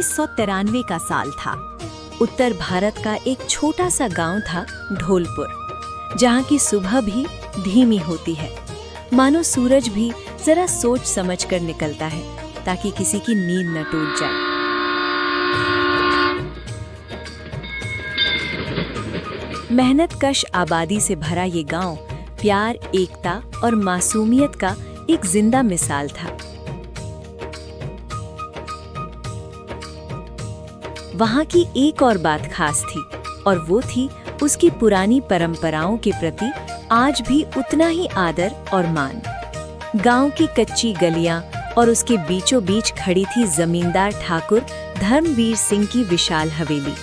1993 का साल था। उत्तर भारत का एक छोटा सा गांव था ढोलपुर, जहां की सुबह भी धीमी होती है, मानो सूरज भी जरा सोच समझ कर निकलता है ताकि किसी की नींद न टूट जाए। मेहनत कश आबादी से भरा ये गांव प्यार, एकता और मासूमियत का एक जिंदा मिसाल था। वहां की एक और बात खास थी और वो थी उसकी पुरानी परंपराओं के प्रति आज भी उतना ही आदर और मान। गांव की कच्ची गलियां और उसके बीचों बीच खड़ी थी जमींदार ठाकुर धर्मवीर सिंह की विशाल हवेली।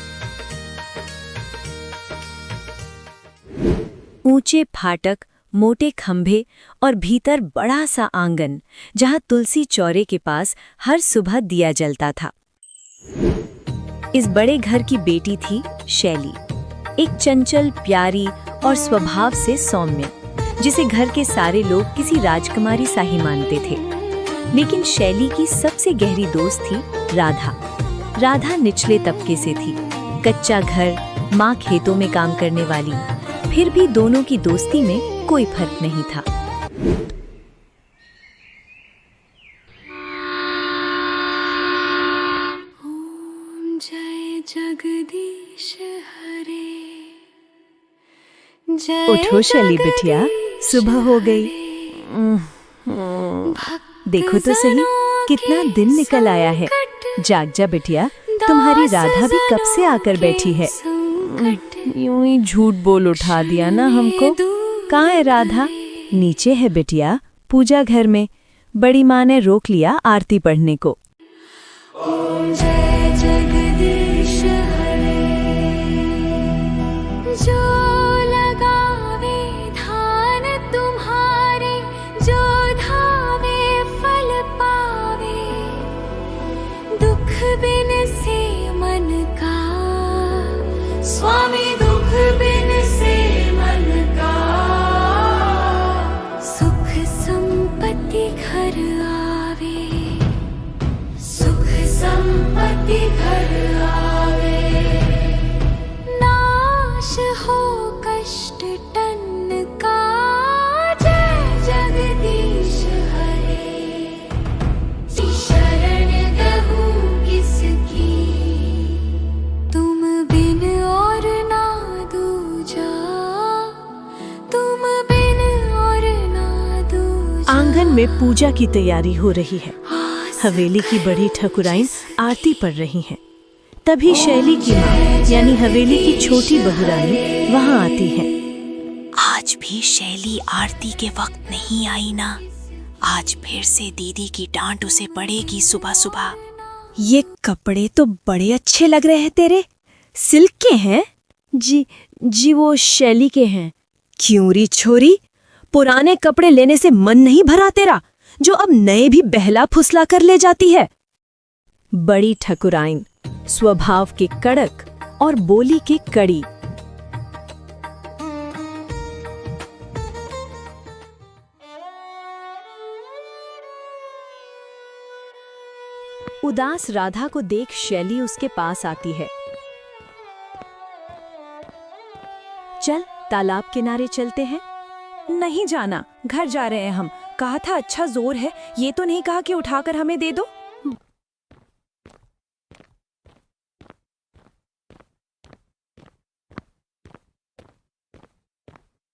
ऊंचे फाटक, मोटे खंभे और भीतर बड़ा सा आंगन, जहां तुलसी चौरे के पास हर सुबह दिया जलता था। इस बड़े घर की बेटी थी शैली, एक चंचल, प्यारी और स्वभाव से सौम्य, जिसे घर के सारे लोग किसी राजकुमारी सा ही मानते थे। लेकिन शैली की सबसे गहरी दोस्त थी राधा। राधा निचले तबके से थी, कच्चा घर, माँ खेतों में काम करने वाली। फिर भी दोनों की दोस्ती में कोई फर्क नहीं था। ओम जय जगदीश हरे, जय उठो शैली बिटिया, सुबह हो गई। देखो तो सही, कितना दिन निकल आया है। जाग जा बिटिया, तुम्हारी राधा भी कब से आकर बैठी है। यूं ही झूठ बोल उठा दिया ना हमको। कहाँ है राधा? नीचे है बिटिया, पूजा घर में। बड़ी माँ ने रोक लिया आरती पढ़ने को। ओम जय जगदीश हरे, जो लगावे धान तुम्हारे, जो धावे फल पावे, दुख बिन से मन का स्वामी, दुख बिन से मन का, सुख संपत्ति घर आवे, सुख संपत्ति घर आवे, नाश हो कष्ट टन का, जय जगदीश हरे, शरण गहूँ किसकी, तुम बिन और ना दूजा, तुम बिन और ना दूजा। आंगन में पूजा की तैयारी हो रही है। हवेली की बड़ी ठकुराइन आरती पढ़ रही हैं। तभी शैली की माँ यानी हवेली की छोटी बहुरानी वहाँ आती है। आज भी शैली आरती के वक्त नहीं आई ना। आज फिर से दीदी की डांट उसे पड़ेगी सुबह सुबह। ये कपड़े तो बड़े अच्छे लग रहे हैं तेरे। सिल्क के हैं? जी वो शैली के हैं। क्यों री छोरी, पुराने कपड़े लेने से मन नहीं भरा तेरा, जो अब नए भी बहला फुसला कर ले जाती है। बड़ी ठकुराइन, स्वभाव के कड़क और बोली के कड़ी। उदास राधा को देख शैली उसके पास आती है। चल तालाब किनारे चलते हैं। नहीं जाना, घर जा रहे हैं हम। कहा था अच्छा जोर है, ये तो नहीं कहा कि उठाकर हमें दे दो।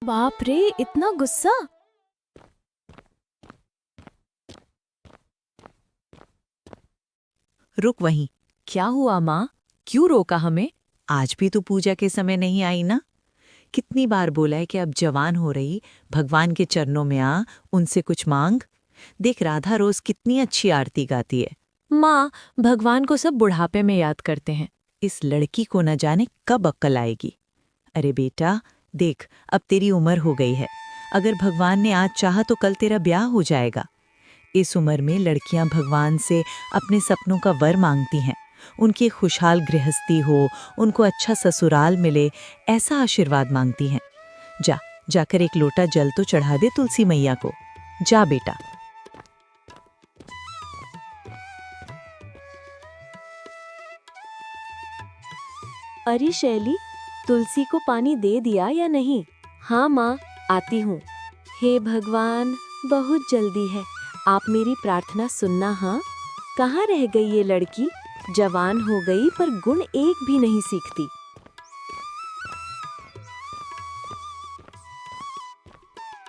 बाप रे, इतना गुस्सा। रुक वहीं। क्या हुआ माँ, क्यों रोका हमें? आज भी तो पूजा के समय नहीं आई ना। कितनी बार बोला है कि अब जवान हो रही, भगवान के चरणों में आ, उनसे कुछ मांग। देख राधा रोज कितनी अच्छी आरती गाती है। माँ, भगवान को सब बुढ़ापे में याद करते हैं। इस लड़की को न जाने कब अक्ल आएगी। अरे बेटा देख, अब तेरी उम्र हो गई है। अगर भगवान ने आज चाहा तो कल तेरा ब्याह हो जाएगा। इस उम्र में लड़कियां भगवान से अपने सपनों का वर मांगती हैं। उनकी खुशहाल गृहस्थी हो, उनको अच्छा ससुराल मिले, ऐसा आशीर्वाद मांगती हैं। जाकर एक लोटा जल तो चढ़ा दे तुलसी मैया को। जा बेटा। अरे शैली, तुलसी को पानी दे दिया या नहीं? हाँ माँ, आती हूँ। हे भगवान, बहुत जल्दी है, आप मेरी प्रार्थना सुनना। हाँ, कहाँ रह गई ये लड़की? जवान हो गई पर गुण एक भी नहीं सीखती।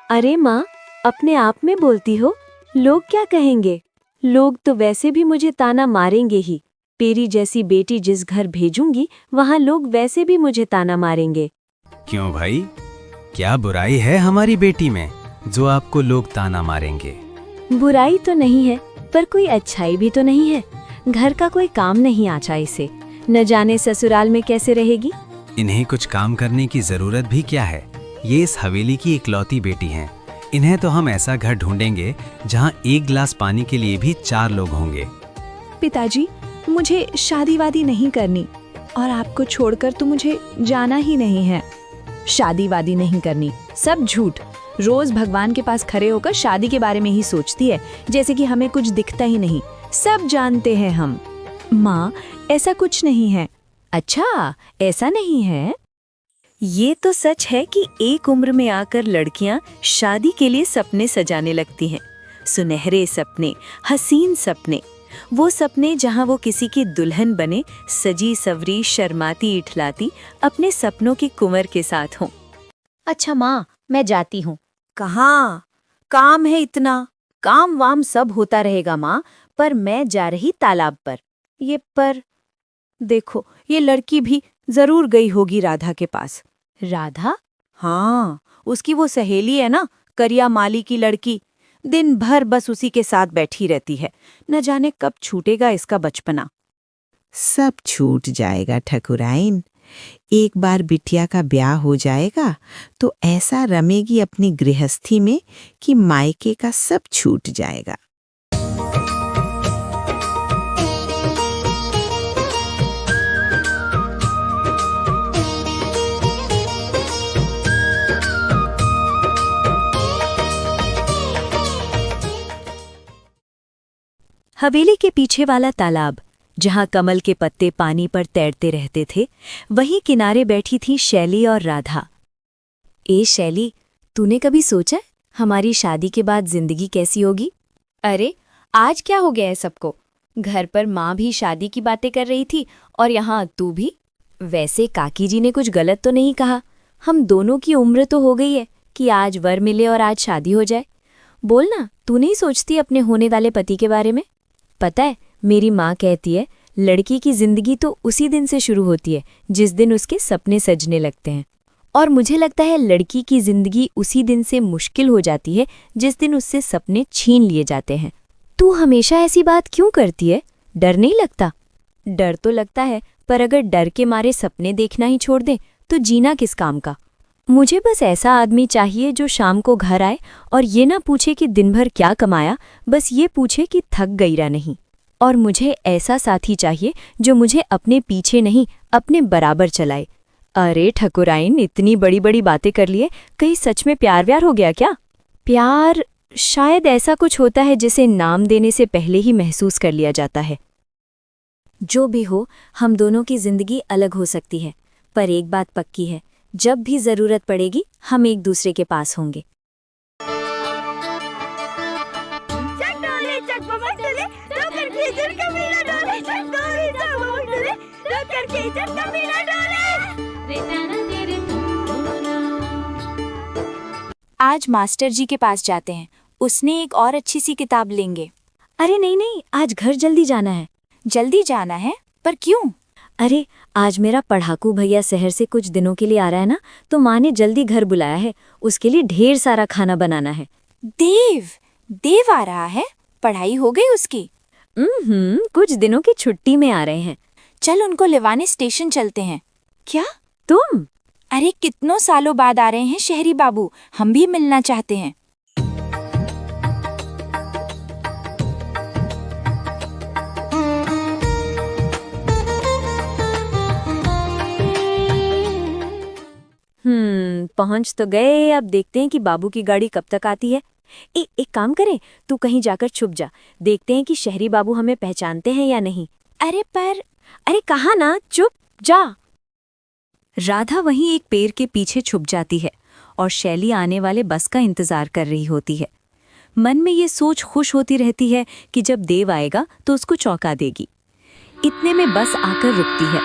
अरे माँ, अपने आप में बोलती हो, लोग क्या कहेंगे? लोग तो वैसे भी मुझे ताना मारेंगे ही। तेरी जैसी बेटी जिस घर भेजूंगी वहाँ लोग वैसे भी मुझे ताना मारेंगे। क्यों भाई, क्या बुराई है हमारी बेटी में जो आपको लोग ताना मारेंगे? बुराई तो नहीं है, पर कोई अच्छाई भी तो नहीं है। घर का कोई काम नहीं आता इसे, न जाने ससुराल में कैसे रहेगी। इन्हें कुछ काम करने की जरूरत भी क्या है? ये इस हवेली की इकलौती बेटी हैं। इन्हें तो हम ऐसा घर ढूंढेंगे जहाँ एक गिलास पानी के लिए भी 4 लोग होंगे। पिताजी, मुझे शादी वादी नहीं करनी और आपको छोड़कर तो मुझे जाना ही नहीं है। शादी वादी नहीं करनी, सब झूठ। रोज भगवान के पास खड़े होकर शादी के बारे में ही सोचती है, जैसे कि हमें कुछ दिखता ही नहीं। सब जानते हैं हम। माँ, ऐसा कुछ नहीं है। अच्छा, ऐसा नहीं है? ये तो सच है कि एक उम्र में आकर लड़कियां शादी के लिए सपने सजाने लगती हैं। सुनहरे सपने, हसीन सपने, वो सपने जहां वो किसी की दुल्हन बने, सजी सवरी शर्माती इठलाती अपने सपनों की कुंवर के साथ हों। अच्छा माँ, मैं जाती हूँ। कहाँ? काम है इतना? काम वाम सब होता रहेगा माँ, पर मैं जा रही तालाब पर। ये पर देखो, ये लड़की भी जरूर गई होगी राधा के पास। राधा? हाँ, उसकी वो सहेली है ना, करिया माली की लड़की। दिन भर बस उसी के साथ बैठी रहती है। न जाने कब छूटेगा इसका बचपना। सब छूट जाएगा ठकुराइन। एक बार बिटिया का ब्याह हो जाएगा तो ऐसा रमेगी अपनी गृहस्थी में कि मायके का सब छूट जाएगा। हवेली के पीछे वाला तालाब, जहाँ कमल के पत्ते पानी पर तैरते रहते थे, वहीं किनारे बैठी थी शैली और राधा। ए शैली, तूने कभी सोचा हमारी शादी के बाद जिंदगी कैसी होगी? अरे, आज क्या हो गया है सबको? घर पर माँ भी शादी की बातें कर रही थी और यहाँ तू भी। वैसे काकी जी ने कुछ गलत तो नहीं कहा। हम दोनों की उम्र तो हो गई है कि आज वर मिले और आज शादी हो जाए। बोलना, तू नहीं सोचती अपने होने वाले पति के बारे में? पता है, मेरी माँ कहती है, लड़की की जिंदगी तो उसी दिन से शुरू होती है जिस दिन उसके सपने सजने लगते हैं। और मुझे लगता है लड़की की जिंदगी उसी दिन से मुश्किल हो जाती है जिस दिन उससे सपने छीन लिए जाते हैं। तू हमेशा ऐसी बात क्यों करती है? डर नहीं लगता? डर तो लगता है, पर अगर डर के मारे सपने देखना ही छोड़ दे तो जीना किस काम का? मुझे बस ऐसा आदमी चाहिए जो शाम को घर आए और ये ना पूछे कि दिन भर क्या कमाया, बस ये पूछे कि थक गई या नहीं। और मुझे ऐसा साथी चाहिए जो मुझे अपने पीछे नहीं, अपने बराबर चलाए। अरे ठकुराइन, इतनी बड़ी बड़ी बातें कर लिए, कहीं सच में प्यार व्यार हो गया क्या? प्यार शायद ऐसा कुछ होता है जिसे नाम देने से पहले ही महसूस कर लिया जाता है। जो भी हो, हम दोनों की जिंदगी अलग हो सकती है, पर एक बात पक्की है, जब भी जरूरत पड़ेगी हम एक दूसरे के पास होंगे। आज मास्टर जी के पास जाते हैं, उसने एक और अच्छी सी किताब लेंगे। अरे नहीं नहीं, आज घर जल्दी जाना है। जल्दी जाना है? पर क्यों? अरे आज मेरा पढ़ाकू भैया शहर से कुछ दिनों के लिए आ रहा है ना, तो माँ ने जल्दी घर बुलाया है। उसके लिए ढेर सारा खाना बनाना है। देव आ रहा है? पढ़ाई हो गई उसकी? कुछ दिनों की छुट्टी में आ रहे हैं। चल उनको लेवाने स्टेशन चलते हैं। क्या तुम? अरे कितनों सालों बाद आ रहे हैं शहरी बाबू, हम भी मिलना चाहते हैं। पहुंच तो गए, अब देखते हैं कि बाबू की गाड़ी कब तक आती है। एक काम करें, तू कहीं जाकर छुप जा, देखते हैं कि शहरी बाबू हमें पहचानते हैं या नहीं। अरे कहाँ ना, चुप जा। राधा वहीं एक पेड़ के पीछे छुप जाती है और शैली आने वाले बस का इंतजार कर रही होती है। मन में ये सोच खुश होती रहती है कि जब देव आएगा तो उसको चौंका देगी। इतने में बस आकर रुकती है।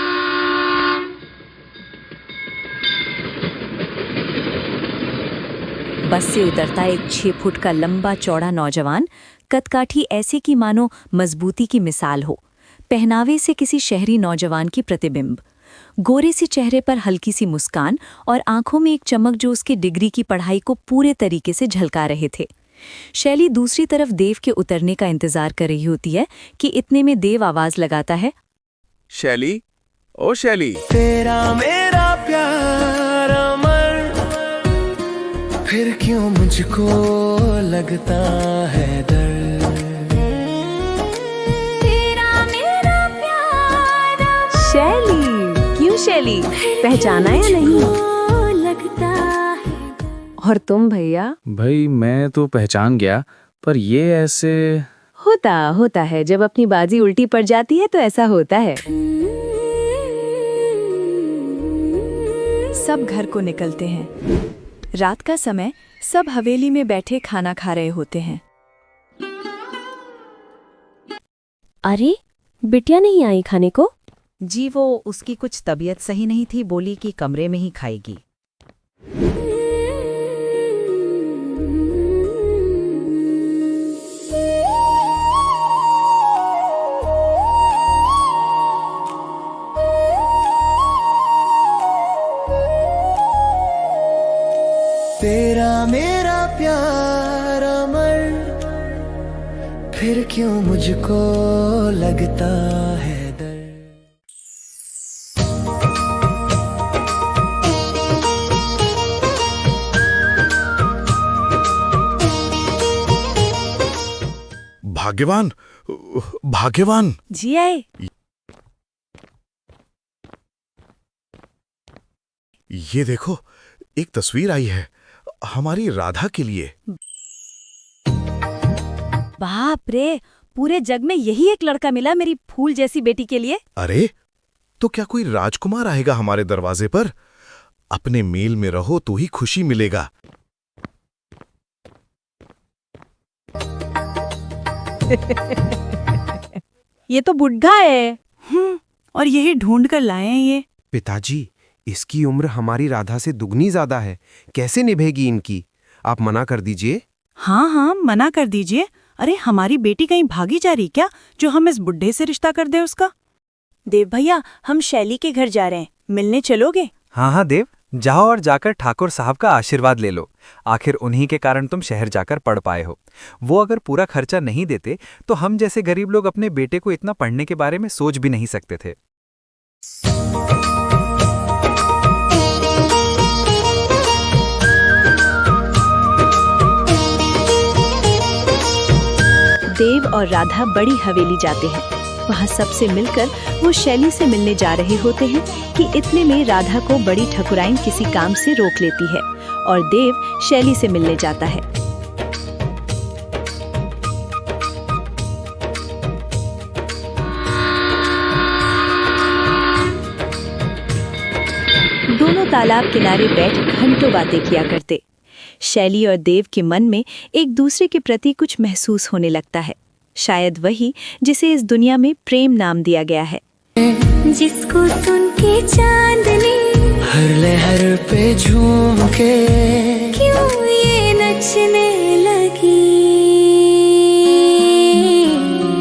बस से उतरता एक 6 फुट का लंबा चौड़ा नौजवान, कदकाठी ऐसे कि मानो मजबूती की मिसाल हो, पहनावे से किसी शहरी नौजवान की प्रतिबिंब, गोरे से चेहरे पर हल्की सी मुस्कान और आंखों में एक चमक जो उसकी डिग्री की पढ़ाई को पूरे तरीके से झलका रहे थे। शैली दूसरी तरफ देव के उतरने का इंतजार कर रही होती है कि इतने में देव आवाज लगाता है, शैली, ओ शैली। तेरा मेरा प्यार अमर, फिर क्यों मुझको लगता है डर। तेरा मेरा प्यार शैली, क्यों शैली, पहचाना या नहीं? लगता है। और तुम भैया? भाई मैं तो पहचान गया, पर ये ऐसे। होता है, जब अपनी बाजी उल्टी पड़ जाती है तो ऐसा होता है। सब घर को निकलते हैं। रात का समय, सब हवेली में बैठे खाना खा रहे होते हैं। अरे बिटिया नहीं आई खाने को? जी वो उसकी कुछ तबीयत सही नहीं थी, बोली कि कमरे में ही खाएगी। तेरा मेरा प्यार अमर, फिर क्यों मुझको लगता है डर। भाग्यवान, भाग्यवान। जी आए। ये देखो, एक तस्वीर आई है हमारी राधा के लिए। बाप रे, पूरे जग में यही एक लड़का मिला मेरी फूल जैसी बेटी के लिए। अरे तो क्या कोई राजकुमार आएगा हमारे दरवाजे पर? अपने मेल में रहो तो ही खुशी मिलेगा। ये तो बुढ़ा है। और यही ढूंढ कर लाए हैं ये। पिताजी, इसकी उम्र हमारी राधा से दुगनी ज्यादा है, कैसे निभेगी इनकी? आप मना कर दीजिए। हाँ, मना कर दीजिए। अरे हमारी बेटी कहीं भागी जा रही क्या, जो हम इस बुढ़े से रिश्ता कर दे उसका? देव भैया, हम शैली के घर जा रहे हैं, मिलने चलोगे? हाँ देव, जाओ और जाकर ठाकुर साहब का आशीर्वाद ले लो। आखिर उन्हीं के कारण तुम शहर जाकर पढ़ पाए हो। वो अगर पूरा खर्चा नहीं देते तो हम जैसे गरीब लोग अपने बेटे को इतना पढ़ने के बारे में सोच भी नहीं सकते थे। देव और राधा बड़ी हवेली जाते हैं। वहाँ सबसे मिलकर वो शैली से मिलने जा रहे होते हैं कि इतने में राधा को बड़ी ठकुराइन किसी काम से रोक लेती है और देव शैली से मिलने जाता है। दोनों तालाब किनारे बैठ घंटों बातें किया करते। शैली और देव के मन में एक दूसरे के प्रति कुछ महसूस होने लगता है, शायद वही जिसे इस दुनिया में प्रेम नाम दिया गया है। जिसको सुन के चांदनी हर लहर पे झूम के क्यों ये नचने लगी।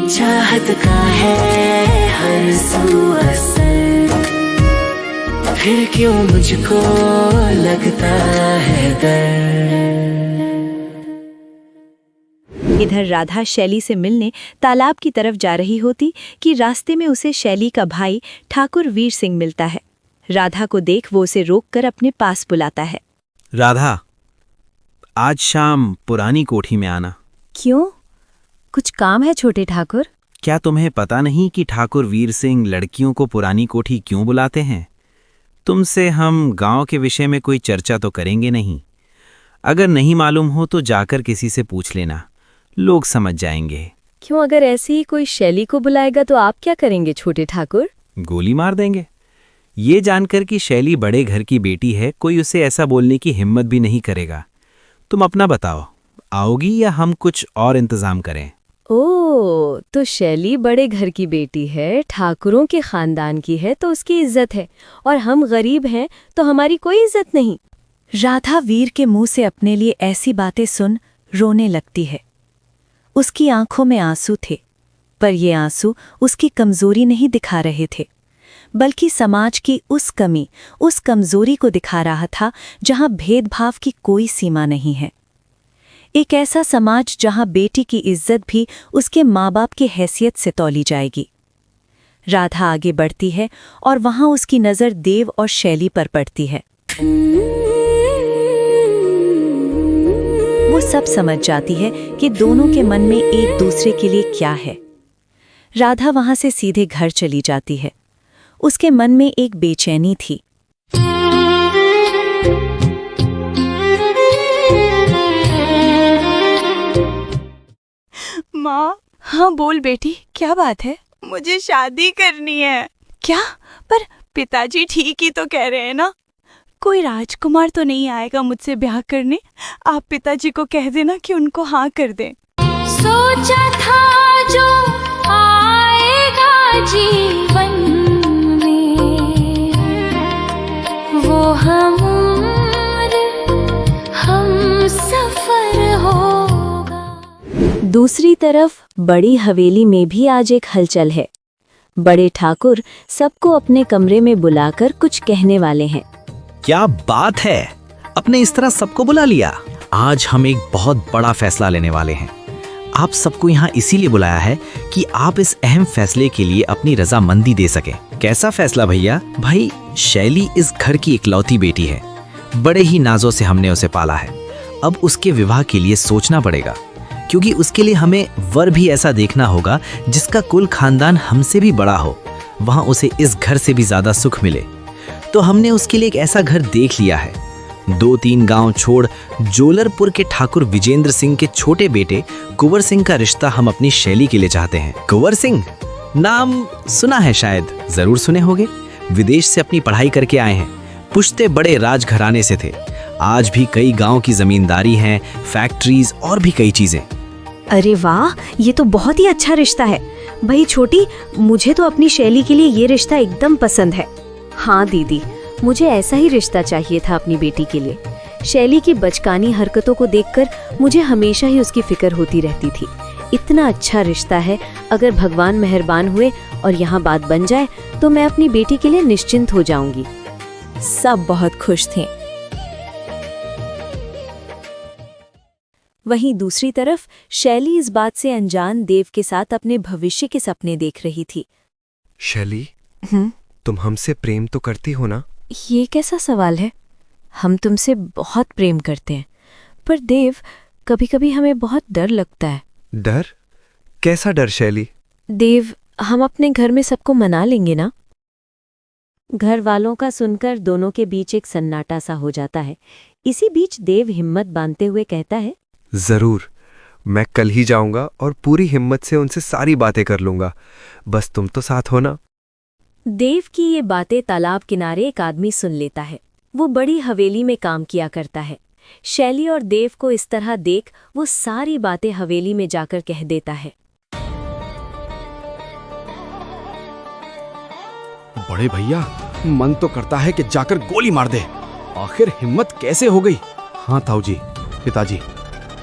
चाहत का है हर सू असर, फिर क्यों मुझको लगता है डर। इधर राधा शैली से मिलने तालाब की तरफ जा रही होती कि रास्ते में उसे शैली का भाई ठाकुर वीर सिंह मिलता है। राधा को देख वो उसे रोककर अपने पास बुलाता है। राधा, आज शाम पुरानी कोठी में आना। क्यों? कुछ काम है छोटे ठाकुर? क्या तुम्हें पता नहीं कि ठाकुर वीर सिंह लड़कियों को पुरानी कोठी क्यों बुलाते हैं? तुमसे हम गांव के विषय में कोई चर्चा तो करेंगे नहीं। अगर नहीं मालूम हो तो जाकर किसी से पूछ लेना, लोग समझ जाएंगे। क्यों, अगर ऐसे ही कोई शैली को बुलाएगा तो आप क्या करेंगे छोटे ठाकुर? गोली मार देंगे। ये जानकर कि शैली बड़े घर की बेटी है, कोई उसे ऐसा बोलने की हिम्मत भी नहीं करेगा। तुम अपना बताओ, आओगी या हम कुछ और इंतजाम करें? ओ, तो शैली बड़े घर की बेटी है, ठाकुरों के खानदान की है तो उसकी इज्जत है, और हम गरीब हैं तो हमारी कोई इज्जत नहीं। राधा वीर के मुंह से अपने लिए ऐसी बातें सुन रोने लगती है। उसकी आंखों में आंसू थे, पर ये आंसू उसकी कमजोरी नहीं दिखा रहे थे, बल्कि समाज की उस कमी, उस कमजोरी को दिखा रहा था जहां भेदभाव की कोई सीमा नहीं है। एक ऐसा समाज जहां बेटी की इज्जत भी उसके माँ बाप की हैसियत से तौली जाएगी। राधा आगे बढ़ती है और वहां उसकी नज़र देव और शैली पर पड़ती है। वो सब समझ जाती है कि दोनों के मन में एक दूसरे के लिए क्या है। राधा वहां से सीधे घर चली जाती है। उसके मन में एक बेचैनी थी। माँ, हाँ बोल बेटी, क्या बात है? मुझे शादी करनी है। क्या? पर पिताजी ठीक ही तो कह रहे हैं ना। कोई राजकुमार तो नहीं आएगा मुझसे ब्याह करने। आप पिताजी को कह देना कि उनको हाँ कर दें। सोचा था जो आएगा जीवन में वो हम सफर होगा। दूसरी तरफ बड़ी हवेली में भी आज एक हलचल है। बड़े ठाकुर सबको अपने कमरे में बुलाकर कुछ कहने वाले हैं। क्या बात है, अपने इस तरह सबको बुला लिया। आज हम एक बहुत बड़ा फैसला लेने वाले हैं। आप सबको यहाँ इसीलिए बुलाया है कि आप इस अहम फैसले के लिए अपनी रजामंदी दे सकें। कैसा फैसला भैया? भाई, शैली इस घर की इकलौती बेटी है। बड़े ही नाजों से हमने उसे पाला है। अब उसके विवाह के लिए सोचना पड़ेगा, क्योंकि उसके लिए हमें वर भी ऐसा देखना होगा जिसका कुल खानदान हमसे भी बड़ा हो, वहाँ उसे इस घर से भी ज्यादा सुख मिले। तो हमने उसके लिए एक ऐसा घर देख लिया है। 2-3 गांव छोड़ जोलरपुर के ठाकुर विजेंद्र सिंह के छोटे बेटे कुंवर सिंह का रिश्ता हम अपनी शैली के लिए चाहते हैं। कुंवर सिंह नाम सुना है शायद, जरूर सुने होंगे। विदेश से अपनी पढ़ाई करके आए हैं, पुश्ते बड़े राजघराने से थे। आज भी कई गांव की जमींदारी हैं, फैक्ट्रीज और भी कई चीजें। अरे वाह, ये तो बहुत ही अच्छा रिश्ता है। भाई छोटी, मुझे तो अपनी शैली के लिए ये रिश्ता एकदम पसंद है। हाँ दीदी, मुझे ऐसा ही रिश्ता चाहिए था अपनी बेटी के लिए। शैली की बचकानी हरकतों को देखकर मुझे हमेशा ही उसकी फिक्र होती रहती थी। इतना अच्छा रिश्ता है, अगर भगवान मेहरबान हुए और यहाँ बात बन जाए तो मैं अपनी बेटी के लिए निश्चिंत हो जाऊंगी। सब बहुत खुश थे। वहीं दूसरी तरफ शैली इस बात से अनजान देव के साथ अपने भविष्य के सपने देख रही थी। शैली, तुम हमसे प्रेम तो करती हो ना? ये कैसा सवाल है? हम तुमसे बहुत प्रेम करते हैं, पर देव, कभी कभी हमें बहुत डर लगता है। डर? कैसा डर शैली? देव, हम अपने घर में सबको मना लेंगे ना? घर वालों का सुनकर दोनों के बीच एक सन्नाटा सा हो जाता है। इसी बीच देव हिम्मत बांधते हुए कहता है, जरूर, मैं कल ही जाऊंगा और पूरी हिम्मत से उनसे सारी बातें कर लूंगा। बस तुम तो साथ हो ना? देव की ये बातें तालाब किनारे एक आदमी सुन लेता है। वो बड़ी हवेली में काम किया करता है। शैली और देव को इस तरह देख वो सारी बातें हवेली में जाकर कह देता है। बड़े भैया, मन तो करता है कि जाकर गोली मार दे। आखिर हिम्मत कैसे हो गई? हाँ ताऊ जी, पिताजी,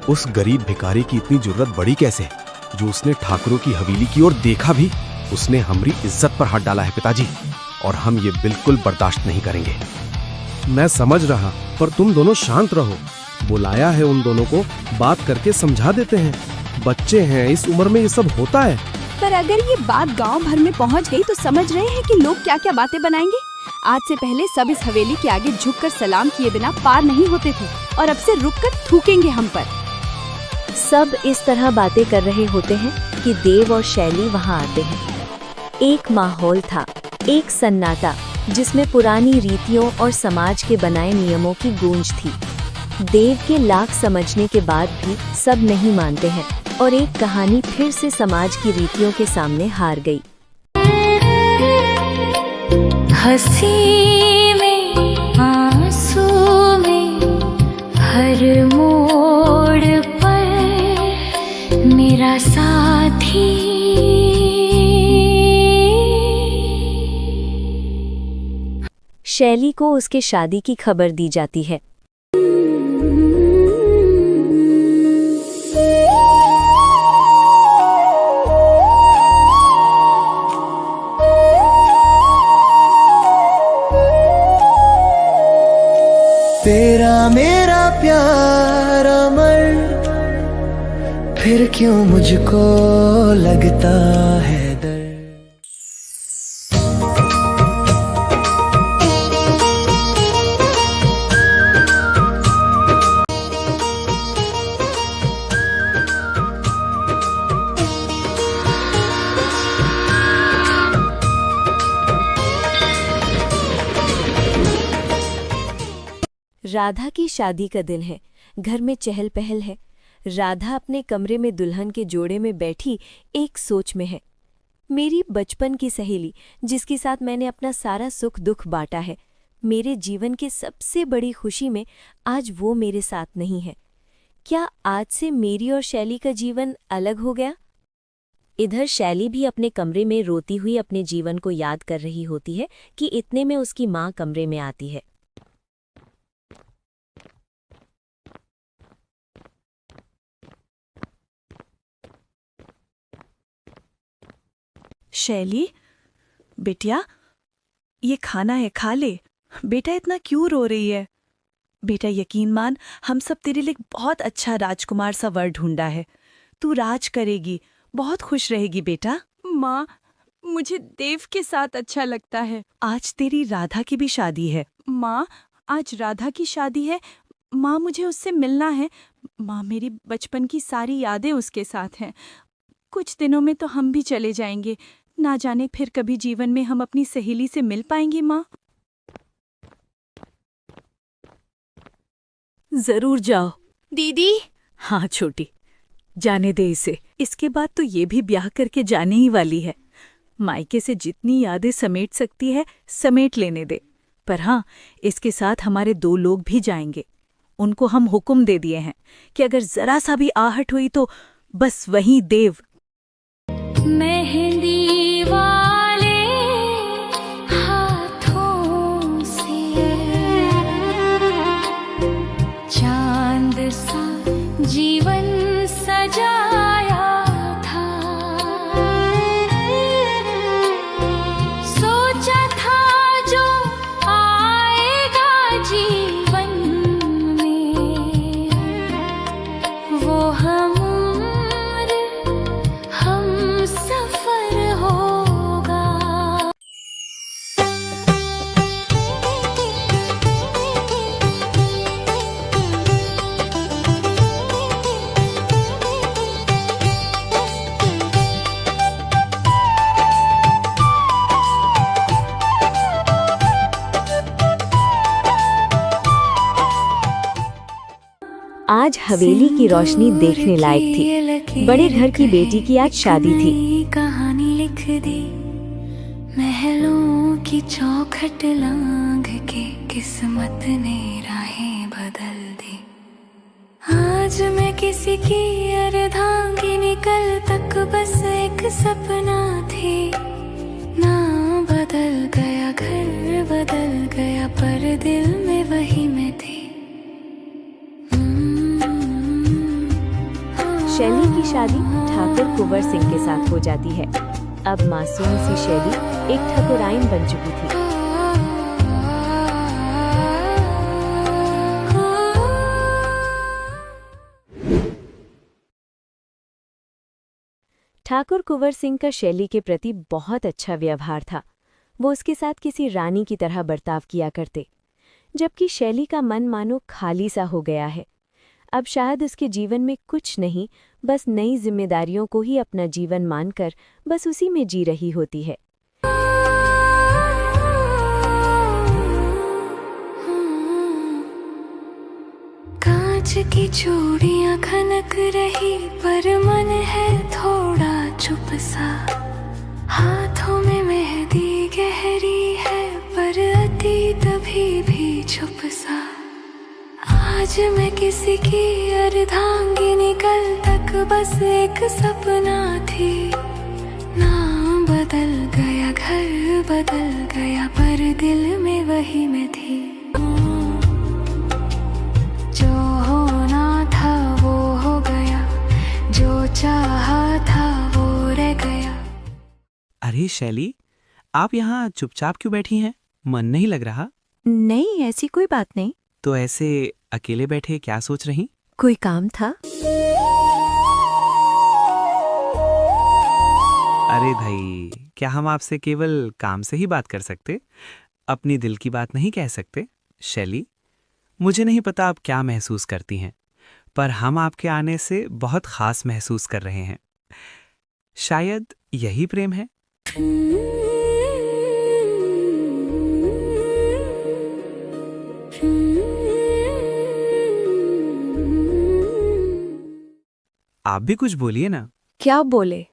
उस गरीब भिखारी की इतनी जुर्रत बढ़ी कैसे, जो उसने ठाकुरों की हवेली की ओर देखा भी? उसने हमारी इज्जत पर हाथ डाला है पिताजी, और हम ये बिल्कुल बर्दाश्त नहीं करेंगे। मैं समझ रहा, पर तुम दोनों शांत रहो। बुलाया है उन दोनों को, बात करके समझा देते हैं। बच्चे हैं, इस उम्र में ये सब होता है। पर अगर ये बात गांव भर में पहुंच गई तो समझ रहे हैं कि लोग क्या क्या बातें बनाएंगे। आज से पहले सब इस हवेली के आगे झुककर सलाम किए बिना पार नहीं होते थे, और अब से रुककर थूकेंगे हम पर। सब इस तरह बातें कर रहे होते हैं कि देव और शैली वहां आते हैं। एक माहौल था, एक सन्नाटा, जिसमें पुरानी रीतियों और समाज के बनाए नियमों की गूंज थी। देव के लाख समझने के बाद भी सब नहीं मानते हैं, और एक कहानी फिर से समाज की रीतियों के सामने हार गई। हंसी में आंसू में हर मोड़ पर मेरा साथी। शैली को उसके शादी की खबर दी जाती है। तेरा मेरा प्यार अमर, फिर क्यों मुझको लगता है डर। राधा की शादी का दिन है। घर में चहल पहल है। राधा अपने कमरे में दुल्हन के जोड़े में बैठी एक सोच में है। मेरी बचपन की सहेली, जिसके साथ मैंने अपना सारा सुख दुख बांटा है, मेरे जीवन के सबसे बड़ी खुशी में आज वो मेरे साथ नहीं है। क्या आज से मेरी और शैली का जीवन अलग हो गया? इधर शैली भी अपने कमरे में रोती हुई अपने जीवन को याद कर रही होती है कि इतने में उसकी माँ कमरे में आती है। शैली, बेटिया, ये खाना है, खा ले। बेटा इतना क्यों रो रही है? बेटा यकीन मान, हम सब तेरे लिए बहुत अच्छा राजकुमार सा वर ढूंढा है। तू राज करेगी, बहुत खुश रहेगी बेटा। माँ, मुझे देव के साथ अच्छा लगता है। आज तेरी राधा की भी शादी है। माँ, आज राधा की शादी है। माँ, मुझे उससे मिलना है। माँ, मेरी बचपन की सारी यादें उसके साथ हैं। कुछ दिनों में तो हम भी चले जाएंगे। ना जाने फिर कभी जीवन में हम अपनी सहेली से मिल पाएंगे। माँ, जरूर जाओ। दीदी। हाँ छोटी, जाने दे इसे। इसके बाद तो ये भी ब्याह करके जाने ही वाली है। मायके से जितनी यादें समेट सकती है समेट लेने दे। पर हाँ, इसके साथ हमारे 2 लोग भी जाएंगे। उनको हम हुक्म दे दिए हैं कि अगर जरा सा भी आहट हुई तो बस वहीं देव। मेहंदी वाले हाथों से चांद सा जीवन सजाया था। सोचा था जो आएगा जीवन में वो हम सफर होगा। आज हवेली की रोशनी देखने लायक थी। बड़े घर की बेटी की आज शादी थी। कहानी लिख दी, महलों की चौखट लांघ के किस्मत ने राहें बदल दी। आज मैं किसी की अर्धांगिनी, कल तक बस एक सपना थी। ना बदल गया, घर बदल गया, पर दिल में वही मैं थी। शैली की शादी ठाकुर कुंवर सिंह के साथ हो जाती है। अब मासूम सी शैली एक ठाकुराइन बन चुकी थी। ठाकुर कुंवर सिंह का शैली के प्रति बहुत अच्छा व्यवहार था। वो उसके साथ किसी रानी की तरह बर्ताव किया करते, जबकि शैली का मन मानो खाली सा हो गया है। अब शायद उसके जीवन में कुछ नहीं, बस नई जिम्मेदारियों को ही अपना जीवन मानकर बस उसी में जी रही होती है। कांच की चूड़ियां खनक रही, पर मन है थोड़ा चुप सा। हाथों में मेहंदी गहरी है, आज मैं किसी की अर्धांगिनी, कल तक बस एक सपना थी। नाम बदल गया, घर बदल गया, पर दिल में वही मैं थी। जो होना था वो हो गया, जो चाहा था वो रह गया। अरे शैली, आप यहाँ चुपचाप क्यों बैठी हैं? मन नहीं लग रहा? नहीं, ऐसी कोई बात नहीं। तो ऐसे अकेले बैठे क्या सोच रही? कोई काम था? अरे भाई, क्या हम आपसे केवल काम से ही बात कर सकते? अपनी दिल की बात नहीं कह सकते? शैली, मुझे नहीं पता आप क्या महसूस करती हैं, पर हम आपके आने से बहुत खास महसूस कर रहे हैं। शायद यही प्रेम है। आप भी कुछ बोलिए ना। क्या बोले?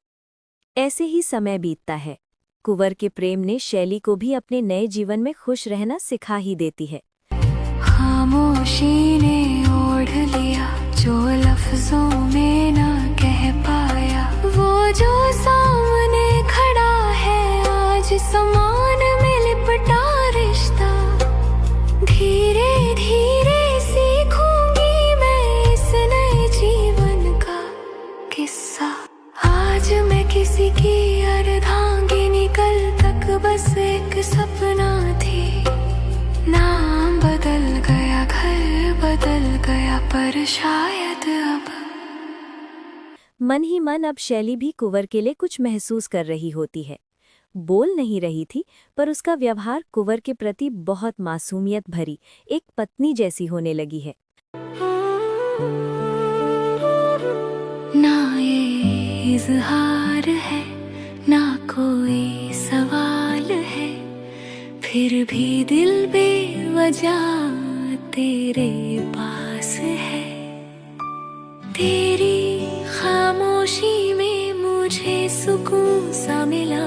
ऐसे ही समय बीतता है। कुंवर के प्रेम ने शैली को भी अपने नए जीवन में खुश रहना सिखा ही देती है। खामोशी ने ओढ़ लिया, जो लफ्जों में ना कह पाया। वो जो सामने खड़ा है, आज समान में लिपटा रिश्ता। धीरे धीरे सीखूंगी मैं इस नए जीवन का किस्सा। आज मैं किसी की अर्धांगिनी, कल तक बस एक सपना थी। नाम बदल गया, घर बदल गया, पर शायद अब। मन ही मन अब शैली भी कुंवर के लिए कुछ महसूस कर रही होती है। बोल नहीं रही थी, पर उसका व्यवहार कुंवर के प्रति बहुत मासूमियत भरी, एक पत्नी जैसी होने लगी है। ना ये इजहार है, ना कोई सवाल है, फिर भी दिल बेवजह तेरे पास है। तेरी खामोशी में मुझे सुकून सा मिला।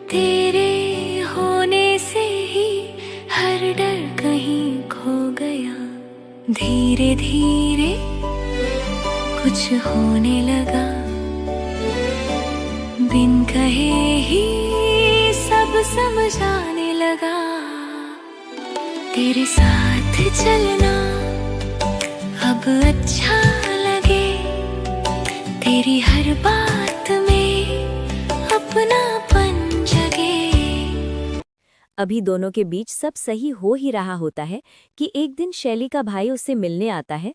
तेरे होने से ही हर डर कहीं खो गया। धीरे धीरे कुछ होने लगा, बिन कहे ही सब समझ आने लगा। तेरे साथ चलना अब अच्छा लगे, तेरी हर बात में अपनापन जगे। अभी दोनों के बीच सब सही हो ही रहा होता है कि एक दिन शैली का भाई उससे मिलने आता है।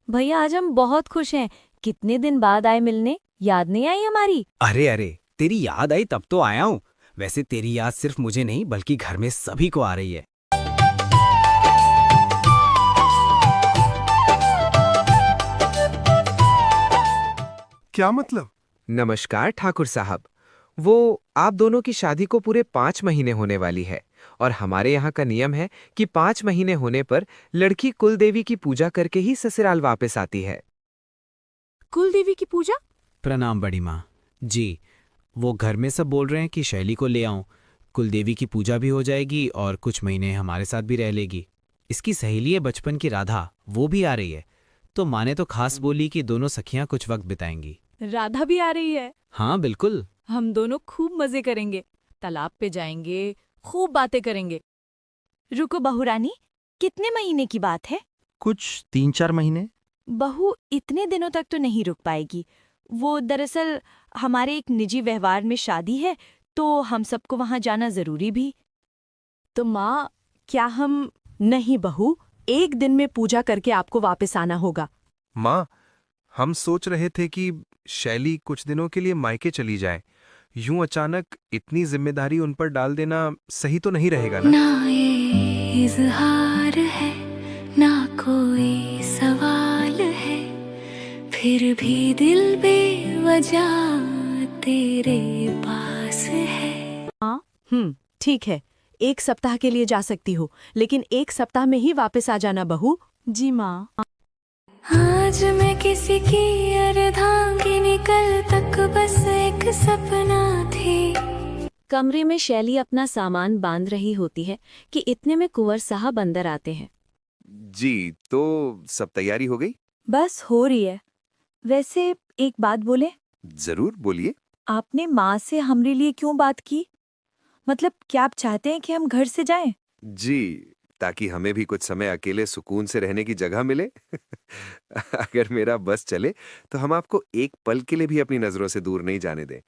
भैया आज हम बहुत खुश हैं। कितने दिन बाद आए मिलने, याद नहीं आई हमारी? अरे तेरी याद आई तब तो आया हूँ। वैसे तेरी याद सिर्फ मुझे नहीं बल्कि घर में सभी को आ रही है। क्या मतलब? नमस्कार ठाकुर साहब। वो आप दोनों की शादी को पूरे 5 महीने होने वाली है और हमारे यहाँ का नियम है कि 5 महीने होने पर लड़की कुलदेवी की पूजा करके ही ससुराल वापस आती है। कुलदेवी की पूजा? प्रणाम बड़ी माँ जी। वो घर में सब बोल रहे हैं कि शैली को ले आऊं। कुलदेवी की पूजा भी हो जाएगी और कुछ महीने हमारे साथ भी रह लेगी। इसकी सहेली है बचपन की राधा, वो भी आ रही है। तो माँ ने तो खास बोली कि दोनों सखियां कुछ वक्त बिताएंगी। राधा भी आ रही है? हाँ बिल्कुल। हम दोनों खूब मजे करेंगे, तालाब पे जाएंगे, खूब बातें करेंगे। रुको बहुरानी, कितने महीने की बात है? कुछ 3-4 महीने। बहू इतने दिनों तक तो नहीं रुक पाएगी। वो दरअसल हमारे एक निजी व्यवहार में शादी है, तो हम सबको वहां जाना जरूरी भी। तो माँ, क्या हम... नहीं बहू, एक दिन में पूजा करके आपको वापस आना होगा। माँ, हम सोच रहे थे कि शैली कुछ दिनों के लिए मायके चली जाए। यूं अचानक इतनी जिम्मेदारी उन पर डाल देना सही तो नहीं रहेगा ना? ना ये इजहार है, ना कोई सवाल है, फिर भी दिल बेवजह तेरे पास है। हाँ, ठीक है, 1 सप्ताह के लिए जा सकती हो, लेकिन 1 सप्ताह में ही वापस आ जाना बहू। जी माँ। आज मैं किसी की अर्धांगिनी, कल तक बस एक सपना थी। कमरे में शैली अपना सामान बांध रही होती है कि इतने में कुंवर साहब अंदर आते हैं। जी, तो सब तैयारी हो गई? बस हो रही है। वैसे एक बात बोले? जरूर बोलिए। आपने माँ से हमारे लिए क्यों बात की? मतलब क्या आप चाहते हैं कि हम घर से जाएं? जी, ताकि हमें भी कुछ समय अकेले सुकून से रहने की जगह मिले। अगर मेरा बस चले तो हम आपको एक पल के लिए भी अपनी नजरों से दूर नहीं जाने दें।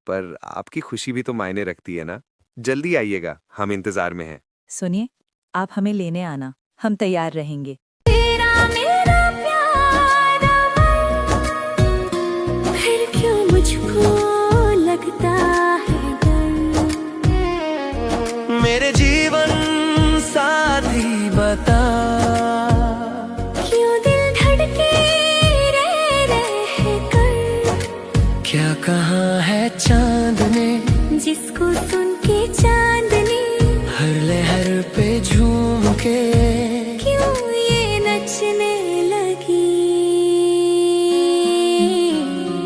पर आपकी खुशी भी तो मायने रखती है ना। जल्दी आइएगा, हम इंतजार में हैं। सुनिए, आप हमें लेने आना, हम तैयार रहेंगे। तेरा मेरा प्यार फिर क्यों मुझको लगता है डर। मेरे जीवन साथी बता, क्यों दिल धड़के रह कर। क्या कहाँ है चांद ने, जिसको सुन के चांदनी हर लहर पे झूम के क्यों ये नचने लगी।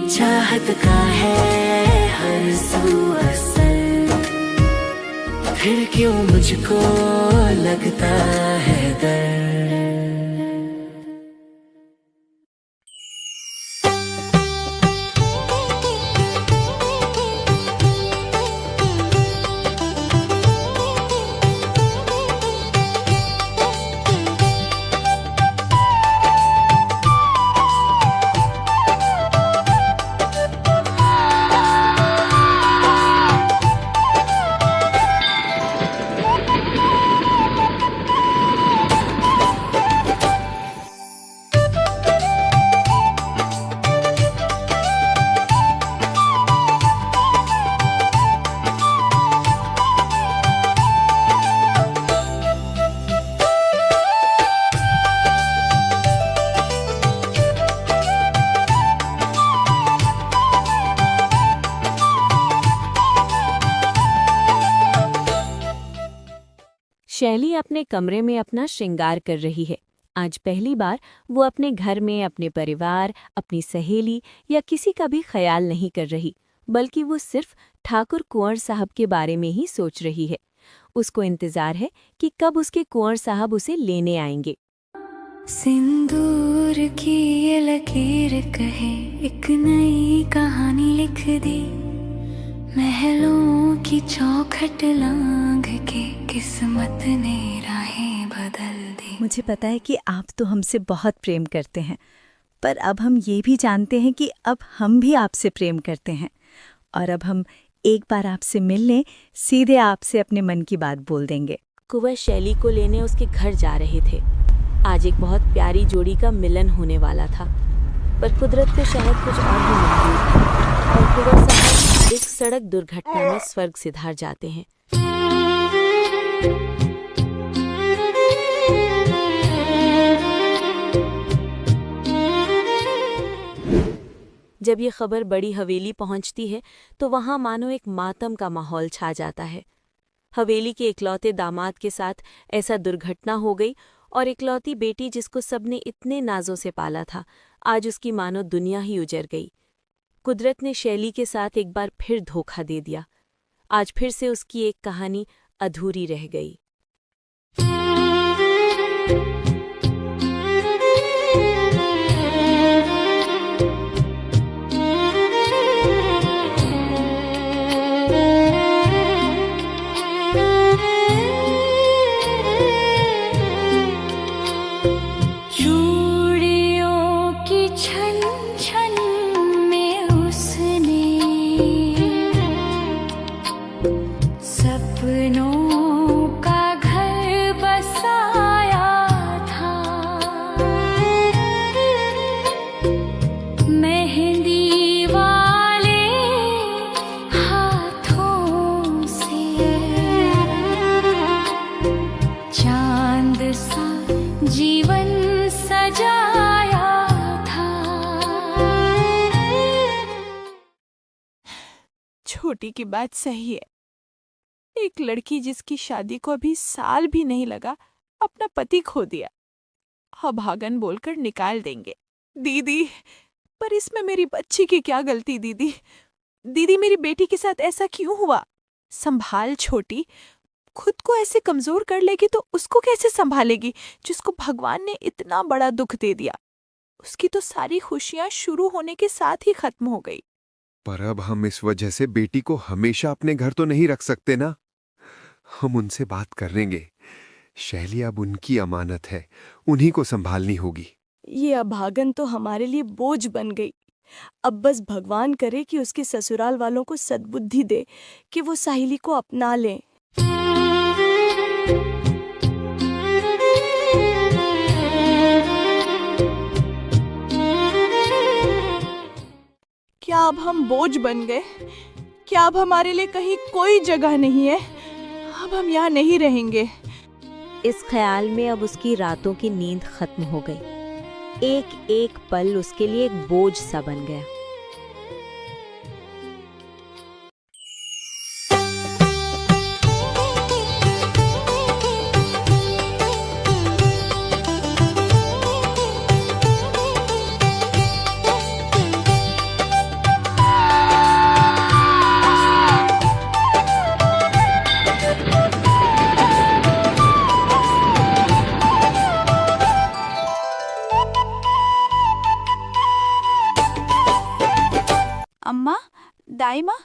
चाहत का है हर सू असर, फिर क्यों मुझको लगता है डर। शैली अपने कमरे में अपना श्रृंगार कर रही है। आज पहली बार वो अपने घर में अपने परिवार, अपनी सहेली या किसी का भी ख्याल नहीं कर रही, बल्कि वो सिर्फ ठाकुर कुंवर साहब के बारे में ही सोच रही है। उसको इंतजार है कि कब उसके कुंवर साहब उसे लेने आएंगे। सिंदूर की ये लकीर कहे एक नई कहानी लिख दी, महलों की चौखट लांघ के किस्मत ने राहें बदल दी। मुझे पता है कि आप तो हमसे बहुत प्रेम करते हैं, पर अब हम ये भी जानते हैं कि अब हम भी आपसे प्रेम करते हैं, और अब हम एक बार आपसे मिलने सीधे आपसे अपने मन की बात बोल देंगे। कुंवर शैली को लेने उसके घर जा रहे थे। आज एक बहुत प्यारी जोड़ी का मिलन होने वाला था, पर कुदरत को शायद कुछ और ही मंजूर था और कुंवर साहब एक सड़क दुर्घटना में स्वर्ग सिधार जाते हैं। जब ये खबर बड़ी हवेली पहुंचती है तो वहां मानो एक मातम का माहौल छा जाता है। हवेली के इकलौते दामाद के साथ ऐसा दुर्घटना हो गई, और इकलौती बेटी जिसको सबने इतने नाजों से पाला था, आज उसकी मानो दुनिया ही उजर गई। कुदरत ने शैली के साथ एक बार फिर धोखा दे दिया। आज फिर से उसकी एक कहानी अधूरी रह गई। छोटी की बात सही है। एक लड़की जिसकी शादी को अभी साल भी नहीं लगा अपना पति खो दिया, अभागन बोलकर निकाल देंगे। दीदी, पर इसमें मेरी बच्ची की क्या गलती दीदी? दीदी, मेरी बेटी के साथ ऐसा क्यों हुआ? संभाल छोटी, खुद को ऐसे कमजोर कर लेगी तो उसको कैसे संभालेगी जिसको भगवान ने इतना बड़ा दुख दे दिया? उसकी तो सारी खुशियां शुरू होने के साथ ही खत्म हो गई। पर अब हम इस वजह से बेटी को हमेशा अपने घर तो नहीं रख सकते ना। हम उनसे बात कर लेंगे। शैली अब उनकी अमानत है, उन्हीं को संभालनी होगी। ये अभागन तो हमारे लिए बोझ बन गई। अब बस भगवान करे कि उसके ससुराल वालों को सद्बुद्धि दे कि वो साहिली को अपना लें। क्या अब हम बोझ बन गए? क्या अब हमारे लिए कहीं कोई जगह नहीं है? अब हम यहाँ नहीं रहेंगे। इस ख्याल में अब उसकी रातों की नींद खत्म हो गई। एक एक पल उसके लिए एक बोझ सा बन गया। अम्मा, दाई माँ।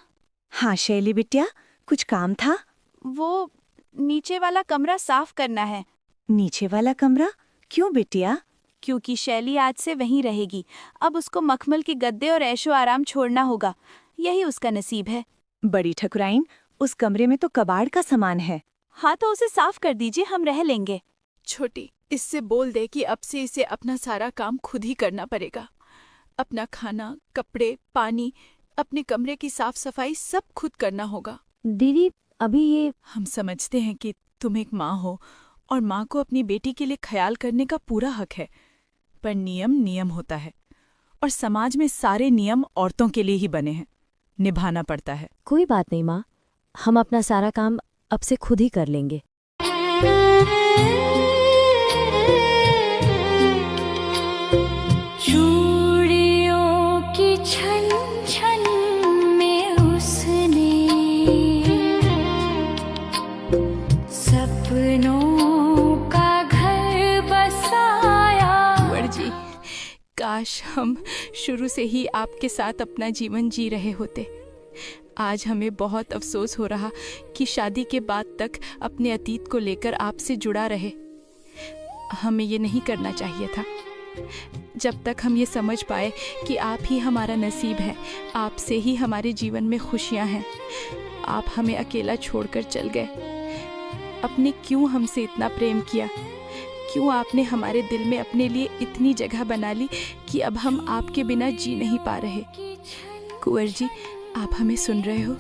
हाँ शैली बिटिया, कुछ काम था? वो नीचे वाला कमरा साफ करना है। नीचे वाला कमरा क्यों बिटिया? क्योंकि शैली आज से वहीं रहेगी। अब उसको मखमल के गद्दे और ऐशो आराम छोड़ना होगा। यही उसका नसीब है। बड़ी ठकुराइन, उस कमरे में तो कबाड़ का सामान है। हाँ तो उसे साफ कर दीजिए, हम रह लेंगे। छोटी, इससे बोल दे कि अब से इसे अपना सारा काम खुद ही करना पड़ेगा। अपना खाना, कपड़े, पानी, अपने कमरे की साफ सफाई सब खुद करना होगा। दीदी, अभी ये हम समझते हैं कि तुम एक माँ हो और माँ को अपनी बेटी के लिए ख्याल करने का पूरा हक है, पर नियम नियम होता है और समाज में सारे नियम औरतों के लिए ही बने हैं, निभाना पड़ता है। कोई बात नहीं माँ, हम अपना सारा काम अब से खुद ही कर लेंगे। चूड़ियों की छन छन में उसने सपनों का घर बसाया। कुंवर जी, काश हम शुरू से ही आपके साथ अपना जीवन जी रहे होते। आज हमें बहुत अफसोस हो रहा कि शादी के बाद तक अपने अतीत को लेकर आपसे जुड़ा रहे। हमें ये नहीं करना चाहिए था। जब तक हम ये समझ पाए कि आप ही हमारा नसीब है, आपसे ही हमारे जीवन में खुशियां हैं, आप हमें अकेला छोड़कर चल गए। आपने क्यों हमसे इतना प्रेम किया? क्यों आपने हमारे दिल में अपने लिए इतनी जगह बना ली कि अब हम आपके बिना जी नहीं पा रहे? कुंवर जी, आप हमें सुन रहे हो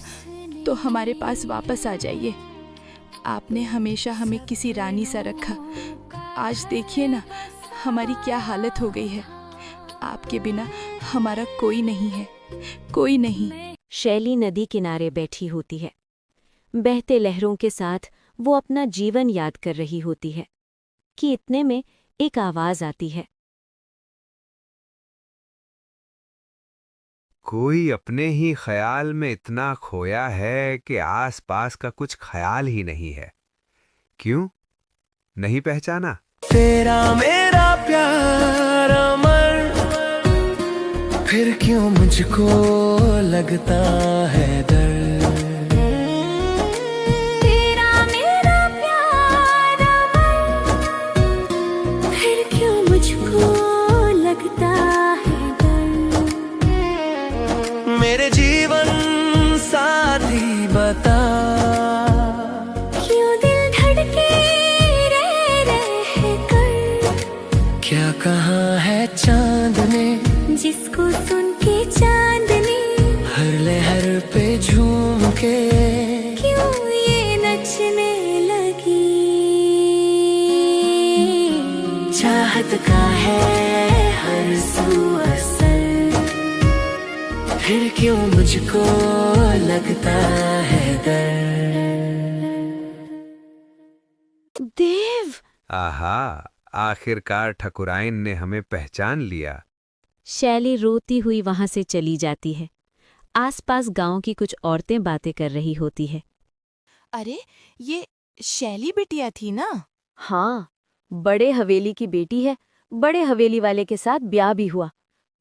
तो हमारे पास वापस आ जाइए। आपने हमेशा हमें किसी रानी सा रखा। आज देखिए ना हमारी क्या हालत हो गई है। आपके बिना हमारा कोई नहीं है, कोई नहीं। शैली नदी किनारे बैठी होती है। बहते लहरों के साथ वो अपना जीवन याद कर रही होती है कि इतने में एक आवाज आती है। कोई अपने ही ख्याल में इतना खोया है कि आसपास का कुछ ख्याल ही नहीं है। क्यों नहीं पहचाना? तेरा मेरा प्यार अमर, फिर क्यों मुझको लगता है दर्द। तेरा मेरा प्यार अमर, फिर क्यों मुझको लगता है दर्द। मेरे जीवन साथी बता, क्यों दिल धड़के रह रह कर। क्या कहा है चांद ने, जिसको सुन के चांदनी हर लहर पे झूम के क्यों ये नचने लगी। चाहत का है हर सू असर, फिर क्यों मुझको लगता है डर। देव! आहा, आखिरकार ठकुराइन ने हमें पहचान लिया। शैली रोती हुई वहां से चली जाती है। आसपास गांव की कुछ औरतें बातें कर रही होती है। अरे, ये शैली बिटिया थी ना? हाँ, बड़े हवेली की बेटी है। बड़े हवेली वाले के साथ ब्याह भी हुआ,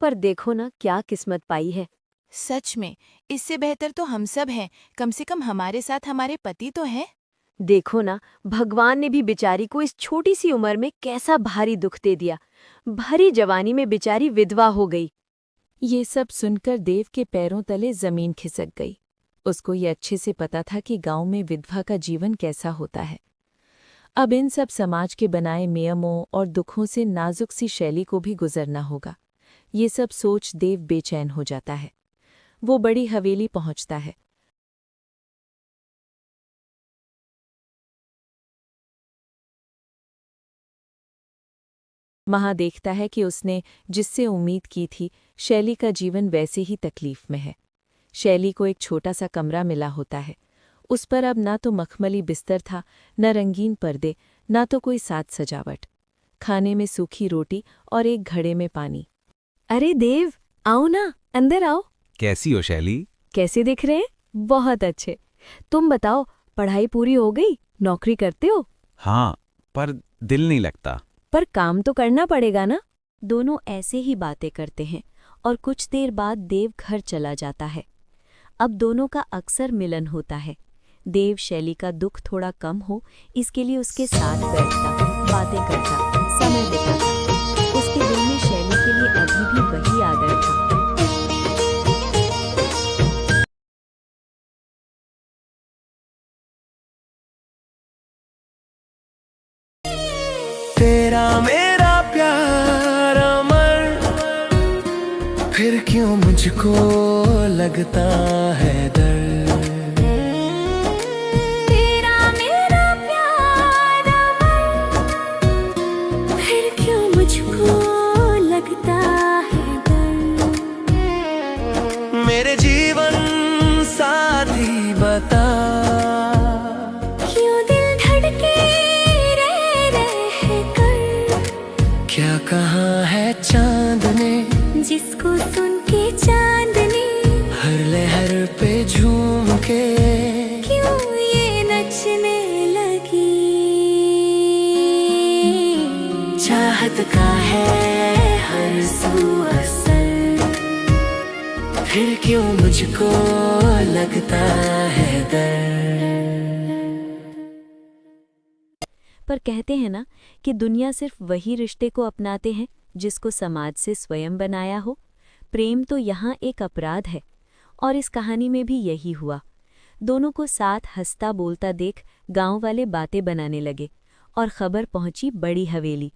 पर देखो ना क्या किस्मत पाई है। सच में, इससे बेहतर तो हम सब हैं। कम से कम हमारे साथ हमारे पति तो हैं। देखो ना, भगवान ने भी बेचारी को इस छोटी सी उम्र में कैसा भारी दुख दे दिया। भरी जवानी में बेचारी विधवा हो गई। ये सब सुनकर देव के पैरों तले जमीन खिसक गई। उसको ये अच्छे से पता था कि गांव में विधवा का जीवन कैसा होता है। अब इन सब समाज के बनाए नियमों और दुखों से नाजुक सी शैली को भी गुजरना होगा। ये सब सोच देव बेचैन हो जाता है। वो बड़ी हवेली पहुंचता है। वहां देखता है कि उसने जिससे उम्मीद की थी, शैली का जीवन वैसे ही तकलीफ में है। शैली को एक छोटा सा कमरा मिला होता है। उस पर अब ना तो मखमली बिस्तर था, न रंगीन पर्दे, ना तो कोई साज सजावट। खाने में सूखी रोटी और एक घड़े में पानी। अरे देव, आओ ना, अंदर आओ। कैसी हो शैली? कैसे दिख रहे हैं? बहुत अच्छे। तुम बताओ, पढ़ाई पूरी हो गई? नौकरी करते हो? हाँ, पर दिल नहीं लगता। पर काम तो करना पड़ेगा ना। दोनों ऐसे ही बातें करते हैं और कुछ देर बाद देव घर चला जाता है। अब दोनों का अक्सर मिलन होता है। देव शैली का दुख थोड़ा कम हो, इसके लिए उसके साथ बैठता, बातें करता, समय बिताता। उसके दिल में शैली के लिए अभी भी वही आदर था। तेरा मेरा प्यार अमर, फिर क्यों मुझको लगता है डर। तेरा मेरा प्यार अमर, फिर क्यों मुझको लगता है डर। मेरे जीवन साथी बता, क्यों दिल धड़के क्या कहा है चांद ने, जिसको सुन के चांदनी हर लहर पे झूम के क्यों ये नचने लगी। चाहत का है हर सू असर, फिर क्यों मुझको लगता है डर। पर कहते हैं ना कि दुनिया सिर्फ वही रिश्ते को अपनाते हैं जिसको समाज से स्वयं बनाया हो। प्रेम तो यहाँ एक अपराध है, और इस कहानी में भी यही हुआ। दोनों को साथ हंसता बोलता देख गांव वाले बातें बनाने लगे और खबर पहुंची बड़ी हवेली।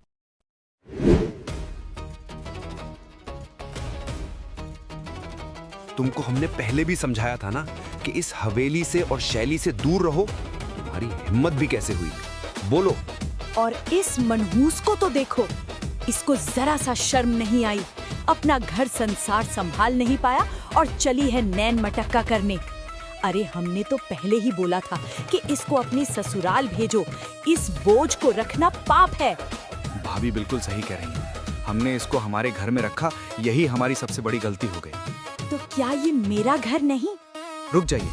तुमको हमने पहले भी समझाया था ना कि इस हवेली से और शैली से दूर रहो। तुम्हारी हिम्मत भी कैसे हुई? बोलो। और इस मनहूस को तो देखो, इसको जरा सा शर्म नहीं आई। अपना घर संसार संभाल नहीं पाया और चली है नैन मटक्का करने। अरे हमने तो पहले ही बोला था कि इसको अपनी ससुराल भेजो। इस बोझ को रखना पाप है। भाभी बिल्कुल सही कह रही हैं। हमने इसको हमारे घर में रखा, यही हमारी सबसे बड़ी गलती हो गई। तो क्या ये मेरा घर नहीं? रुक जाइए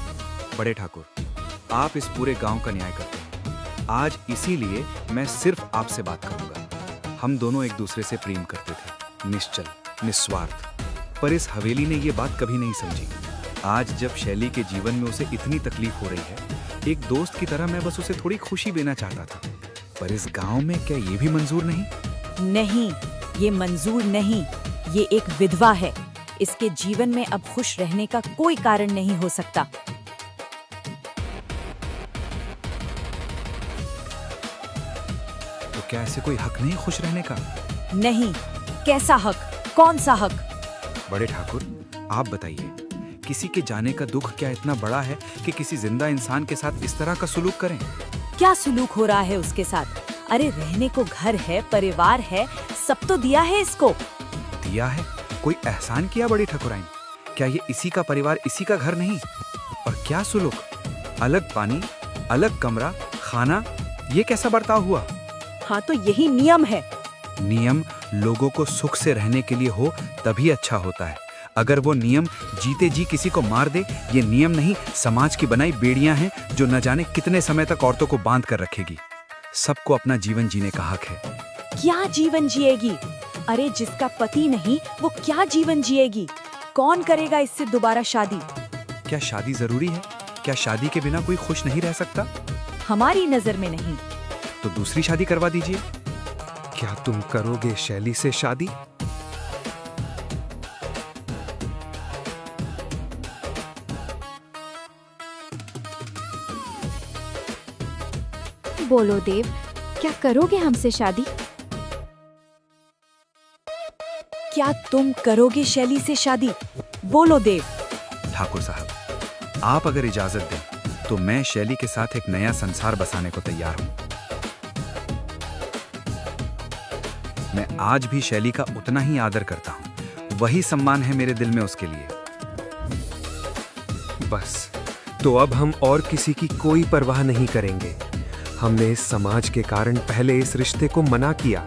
बड़े ठाकुर, आप इस पूरे गांव का न्याय करते हैं। आज इसीलिए मैं सिर्फ आपसे बात करूंगा। हम दोनों एक दूसरे से प्रेम करते थे, निश्चल, निस्वार्थ। पर इस हवेली ने ये बात कभी नहीं समझी। आज जब शैली के जीवन में उसे इतनी तकलीफ हो रही है, एक दोस्त की तरह मैं बस उसे थोड़ी खुशी देना चाहता था। पर इस गांव में क्या ये भी मंजूर नहीं? नहीं, ये मंजूर नहीं। ये एक विधवा है। इसके जीवन में अब खुश रहने का कोई कारण नहीं हो सकता। तो क्या ऐसे कोई हक नहीं खुश रहने का? नहीं। कैसा हक? कौन सा हक? बड़े ठाकुर, आप बताइए, किसी के जाने का दुख क्या इतना बड़ा है कि किसी जिंदा इंसान के साथ इस तरह का सुलूक करें? क्या सुलूक हो रहा है उसके साथ? अरे रहने को घर है, परिवार है, सब तो दिया है इसको। दिया है? कोई एहसान किया बड़ी ठकुराइन? क्या ये इसी का परिवार, इसी का घर नहीं? और क्या सुलूक? अलग पानी, अलग कमरा, खाना, ये कैसा बर्ताव हुआ? हाँ तो यही नियम है। नियम लोगों को सुख से रहने के लिए हो तभी अच्छा होता है। अगर वो नियम जीते जी किसी को मार दे, ये नियम नहीं, समाज की बनाई बेड़ियां हैं जो न जाने कितने समय तक औरतों को बांध कर रखेगी। सबको अपना जीवन जीने का हक है। क्या जीवन जिएगी? अरे जिसका पति नहीं वो क्या जीवन जिएगी? कौन करेगा इससे दोबारा शादी? क्या शादी जरूरी है? क्या शादी के बिना कोई खुश नहीं रह सकता? हमारी नजर में नहीं। तो दूसरी शादी करवा दीजिए। क्या तुम करोगे शैली से शादी? बोलो देव, क्या करोगे हमसे शादी? क्या तुम करोगे शैली से शादी? बोलो देव। ठाकुर साहब, आप अगर इजाजत दें तो मैं शैली के साथ एक नया संसार बसाने को तैयार हूं। मैं आज भी शैली का उतना ही आदर करता हूं, वही सम्मान है मेरे दिल में उसके लिए। बस, तो अब हम और किसी की कोई परवाह नहीं करेंगे। हमने इस समाज के कारण पहले इस रिश्ते को मना किया।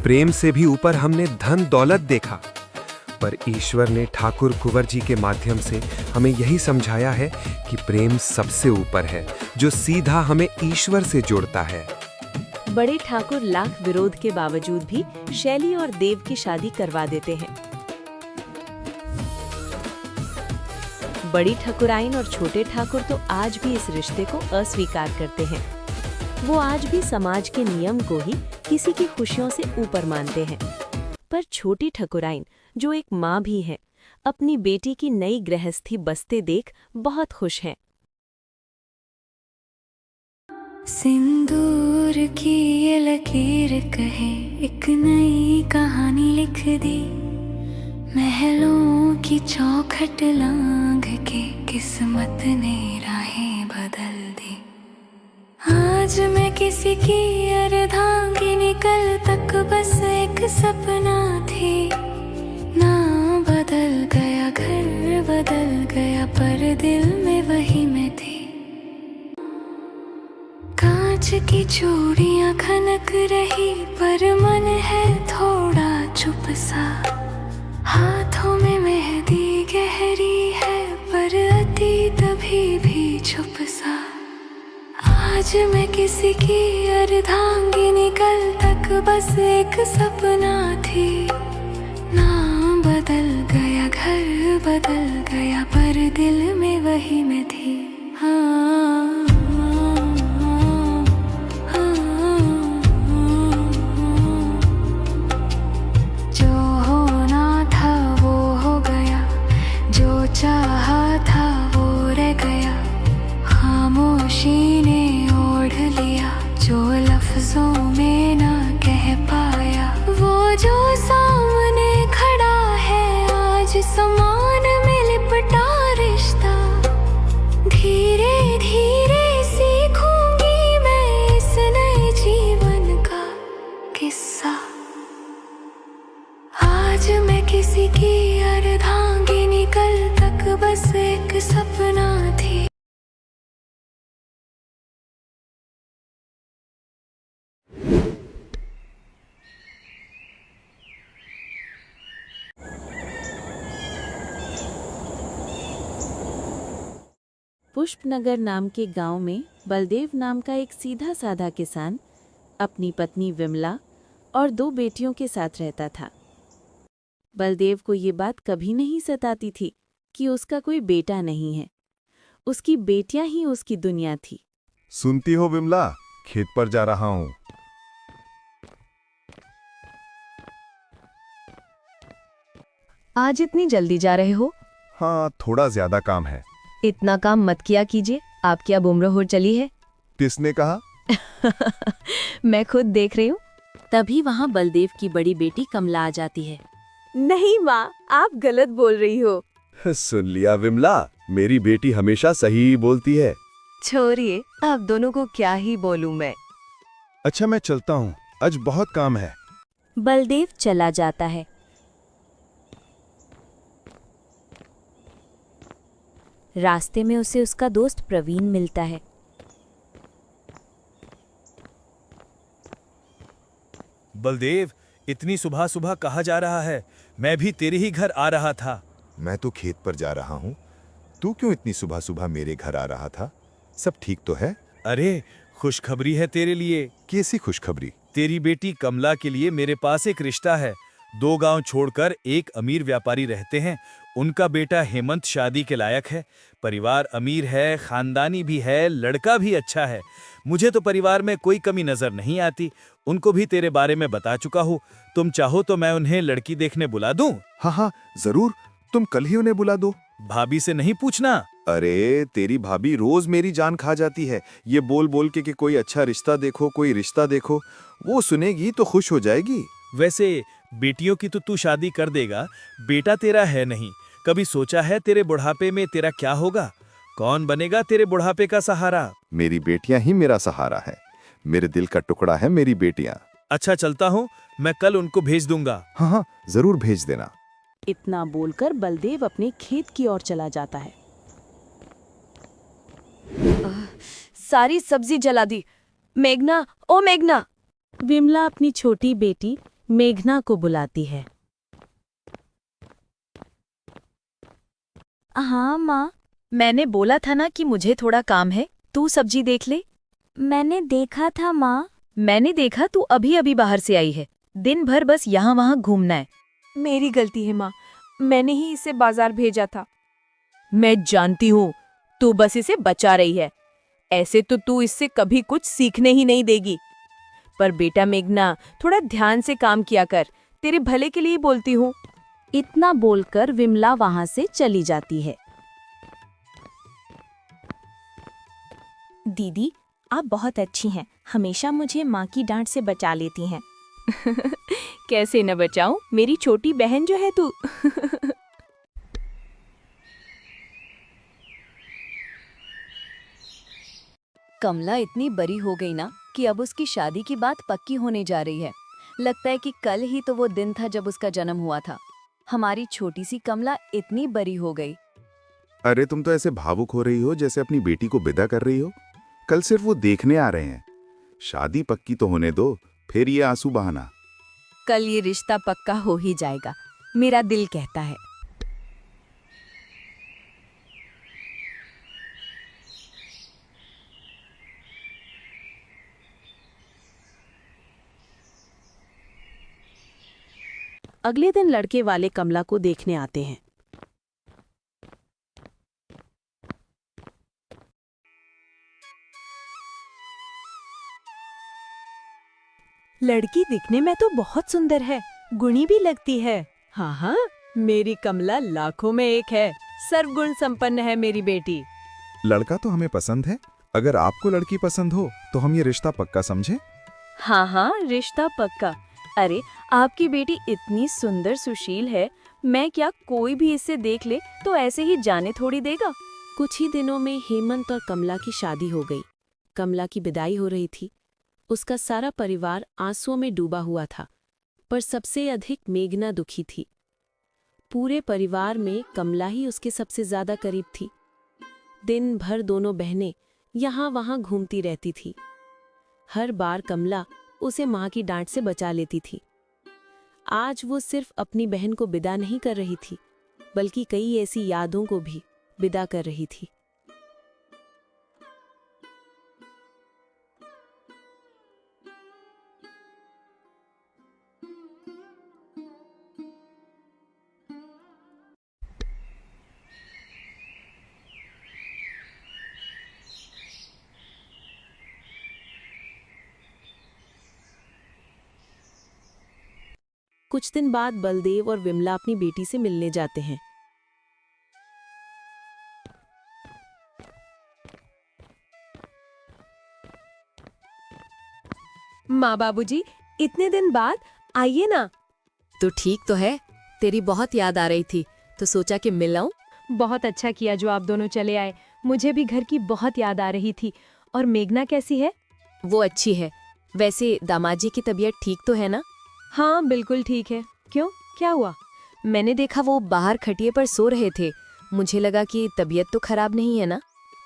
प्रेम से भी ऊपर हमने धन दौलत देखा, पर ईश्वर ने ठाकुर कुंवर जी के माध्यम से हमें यही समझाया है कि प्रेम सबसे ऊपर है, जो सीधा हमें ईश्वर से जोड़ता है। बड़े ठाकुर लाख विरोध के बावजूद भी शैली और देव की शादी करवा देते हैं। बड़ी ठाकुराइन और छोटे ठाकुर तो आज भी इस रिश्ते को अस्वीकार करते हैं। वो आज भी समाज के नियम को ही किसी की खुशियों से ऊपर मानते हैं। पर छोटी ठाकुराइन, जो एक माँ भी है, अपनी बेटी की नई गृहस्थी बसते देख बहुत खुश है। सिंदूर की ये लकीर कहे एक नई कहानी लिख दी। महलों की चौखट लांघ के किस्मत ने राहें बदल दी। आज मैं किसी की अर्धांगिनी, कल तक बस एक सपना थी। ना बदल गया, घर बदल गया, पर दिल में वही मैं थी। कांच की चूड़ियां खनक रही, पर मन है थोड़ा चुप सा। हाथों में मेहंदी गहरी है, पर अतीत भी छुप सा। आज मैं किसी की अर्धांगिनी, कल तक बस एक सपना थी। नाम बदल गया, घर बदल गया, पर दिल में वही मैं थी। जो होना था वो हो गया, जो चाहा था वो रह गया। खामोशी ने ओढ़ लिया, जो लफ्जों में ना कह पाया। वो जो सामने खड़ा है आज, समान में लिपटा रिश्ता। धीरे धीरे सीखूंगी मैं इस नए जीवन का किस्सा। आज मैं किसी की अर्धांगिनी, कल तक बस एक सपना थी। पुष्पनगर नाम के गांव में बलदेव नाम का एक सीधा साधा किसान अपनी पत्नी विमला और 2 बेटियों के साथ रहता था। बलदेव को ये बात कभी नहीं सताती थी कि उसका कोई बेटा नहीं है। उसकी बेटियां ही उसकी दुनिया थी। सुनती हो विमला, खेत पर जा रहा हूँ। आज इतनी जल्दी जा रहे हो? हाँ, थोड़ा ज्यादा काम है। इतना काम मत किया कीजिए, आपकी अब उम्र हो चली है। किसने कहा? मैं खुद देख रही हूँ। तभी वहाँ बलदेव की बड़ी बेटी कमला आ जाती है। नहीं माँ, आप गलत बोल रही हो। सुन लिया विमला, मेरी बेटी हमेशा सही ही बोलती है। छोड़िए, आप दोनों को क्या ही बोलूं मैं। अच्छा मैं चलता हूँ, आज बहुत काम है। बलदेव चला जाता है। रास्ते में उसे उसका दोस्त प्रवीण मिलता है। बलदेव, इतनी सुबह सुबह कहाँ जा रहा है? मैं भी तेरे ही घर आ रहा था। मैं तो खेत पर जा रहा हूँ। तू क्यों इतनी सुबह सुबह मेरे घर आ रहा था? सब ठीक तो है? अरे, खुशखबरी है तेरे लिए। कैसी खुशखबरी? तेरी बेटी कमला के लिए मेरे पास एक रिश्ता है। 2 गांव छोड़कर एक अमीर व्यापारी रहते हैं। उनका बेटा हेमंत शादी के लायक है। परिवार अमीर है, खानदानी भी है, लड़का भी अच्छा है। मुझे तो परिवार में कोई कमी नजर नहीं आती। उनको भी तेरे बारे में बता चुका हूँ। तुम चाहो तो मैं उन्हें लड़की देखने बुला दूं? हाँ हाँ जरूर, तुम कल ही उन्हें बुला दो। भाभी से नहीं पूछना। अरे तेरी भाभी रोज मेरी जान खा जाती है, ये बोल बोल के कि कोई अच्छा रिश्ता देखो, कोई रिश्ता देखो। वो सुनेगी तो खुश हो जाएगी। वैसे बेटियों की तो तू शादी कर देगा, बेटा तेरा है नहीं। कभी सोचा है तेरे बुढ़ापे में तेरा क्या होगा? कौन बनेगा तेरे बुढ़ापे का सहारा? मेरी बेटियां ही मेरा सहारा है। मेरे दिल का टुकड़ा है मेरी बेटियां। अच्छा चलता हूँ, मैं कल उनको भेज दूंगा। हाँ हाँ जरूर भेज देना। इतना बोलकर बलदेव अपने खेत की ओर चला जाता है। सारी सब्जी जला दी। मेघना, ओ मेघना। विमला अपनी छोटी बेटी मेघना को बुलाती है। हाँ माँ, मैंने बोला था ना कि मुझे थोड़ा काम है, तू सब्जी देख ले। मैंने देखा था माँ। मैंने देखा तू अभी अभी बाहर से आई है। दिन भर बस यहाँ वहाँ घूमना है। मेरी गलती है माँ, मैंने ही इसे बाजार भेजा था। मैं जानती हूँ, तू बस इसे बचा रही है। ऐसे तो तू इससे कभी कुछ सीखने ही नहीं देगी। पर बेटा मेघना, थोड़ा ध्यान से काम किया कर, तेरे भले के लिए बोलती हूँ। इतना बोलकर विमला वहां से चली जाती है। दीदी, आप बहुत अच्छी हैं, हमेशा मुझे माँ की डांट से बचा लेती हैं। कैसे न बचाऊं, मेरी छोटी बहन जो है तू। कमला इतनी बड़ी हो गई ना कि अब उसकी शादी की बात पक्की होने जा रही है। लगता है कि कल ही तो वो दिन था जब उसका जन्म हुआ था। हमारी छोटी सी कमला इतनी बड़ी हो गई। अरे तुम तो ऐसे भावुक हो रही हो जैसे अपनी बेटी को विदा कर रही हो। कल सिर्फ वो देखने आ रहे हैं। शादी पक्की तो होने दो, फिर ये आंसू बहाना। कल ये रिश्ता पक्का हो ही जाएगा, मेरा दिल कहता है। अगले दिन लड़के वाले कमला को देखने आते हैं। लड़की दिखने में तो बहुत सुंदर है, गुणी भी लगती है। हाँ हाँ, मेरी कमला लाखों में एक है, सर्वगुण संपन्न है मेरी बेटी। लड़का तो हमें पसंद है। अगर आपको लड़की पसंद हो तो हम ये रिश्ता पक्का समझें। हाँ हाँ, रिश्ता पक्का। अरे आपकी बेटी इतनी सुंदर सुशील है, मैं क्या कोई भी इसे देख ले तो ऐसे ही जाने थोड़ी देगा। कुछ ही दिनों में हेमंत और कमला की शादी हो गई। कमला की विदाई हो रही थी। उसका सारा परिवार आंसुओं में डूबा हुआ था, पर सबसे अधिक मेघना दुखी थी। पूरे परिवार में कमला ही उसके सबसे ज्यादा करीब थी। दिन भर दोनों बहनें यहाँ वहाँ घूमती रहती थी। हर बार कमला उसे माँ की डांट से बचा लेती थी। आज वो सिर्फ अपनी बहन को विदा नहीं कर रही थी, बल्कि कई ऐसी यादों को भी विदा कर रही थी। कुछ दिन बाद बलदेव और विमला अपनी बेटी से मिलने जाते हैं। माँ बाबूजी, इतने दिन बाद आइए ना। तो ठीक तो है, तेरी बहुत याद आ रही थी तो सोचा कि मिल आऊं। बहुत अच्छा किया जो आप दोनों चले आए, मुझे भी घर की बहुत याद आ रही थी। और मेघना कैसी है? वो अच्छी है। वैसे दामाद जी की तबीयत ठीक तो है ना? हाँ बिल्कुल ठीक है। क्यों, क्या हुआ? मैंने देखा वो बाहर खटिए पर सो रहे थे। मुझे लगा कि तबीयत तो खराब नहीं है ना।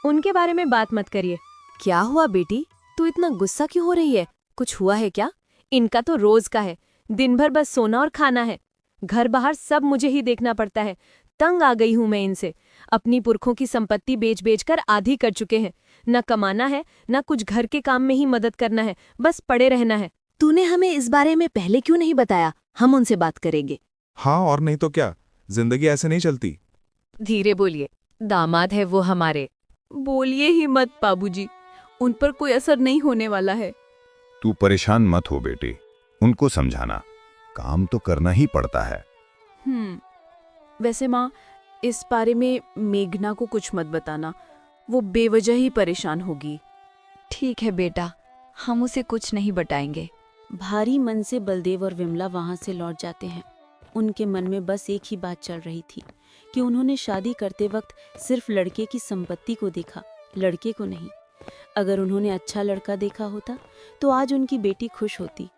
उनके बारे में बात मत करिए। क्या हुआ बेटी, तू इतना गुस्सा क्यों हो रही है? कुछ हुआ है क्या? इनका तो रोज का है, दिन भर बस सोना और खाना है। घर बाहर सब मुझे ही देखना पड़ता है। तंग आ गई हूं मैं इनसे। अपनी पुरखों की संपत्ति बेच बेच कर आधी कर चुके हैं। न कमाना है, न कुछ घर के काम में ही मदद करना है, बस पड़े रहना है। तूने हमें इस बारे में पहले क्यों नहीं बताया? हम उनसे बात करेंगे। हाँ और नहीं तो क्या, जिंदगी ऐसे नहीं चलती। धीरे बोलिए, दामाद है वो हमारे। बोलिए ही मत बाबूजी, उन पर कोई असर नहीं होने वाला है। तू परेशान मत हो बेटी, उनको समझाना, काम तो करना ही पड़ता है। वैसे माँ, इस बारे में मेघना को कुछ मत बताना, वो बेवजह ही परेशान होगी। ठीक है बेटा, हम उसे कुछ नहीं बताएंगे। भारी मन से बलदेव और विमला वहां से लौट जाते हैं। उनके मन में बस एक ही बात चल रही थी कि उन्होंने शादी करते वक्त सिर्फ लड़के की संपत्ति को देखा, लड़के को नहीं। अगर उन्होंने अच्छा लड़का देखा होता तो आज उनकी बेटी खुश होती।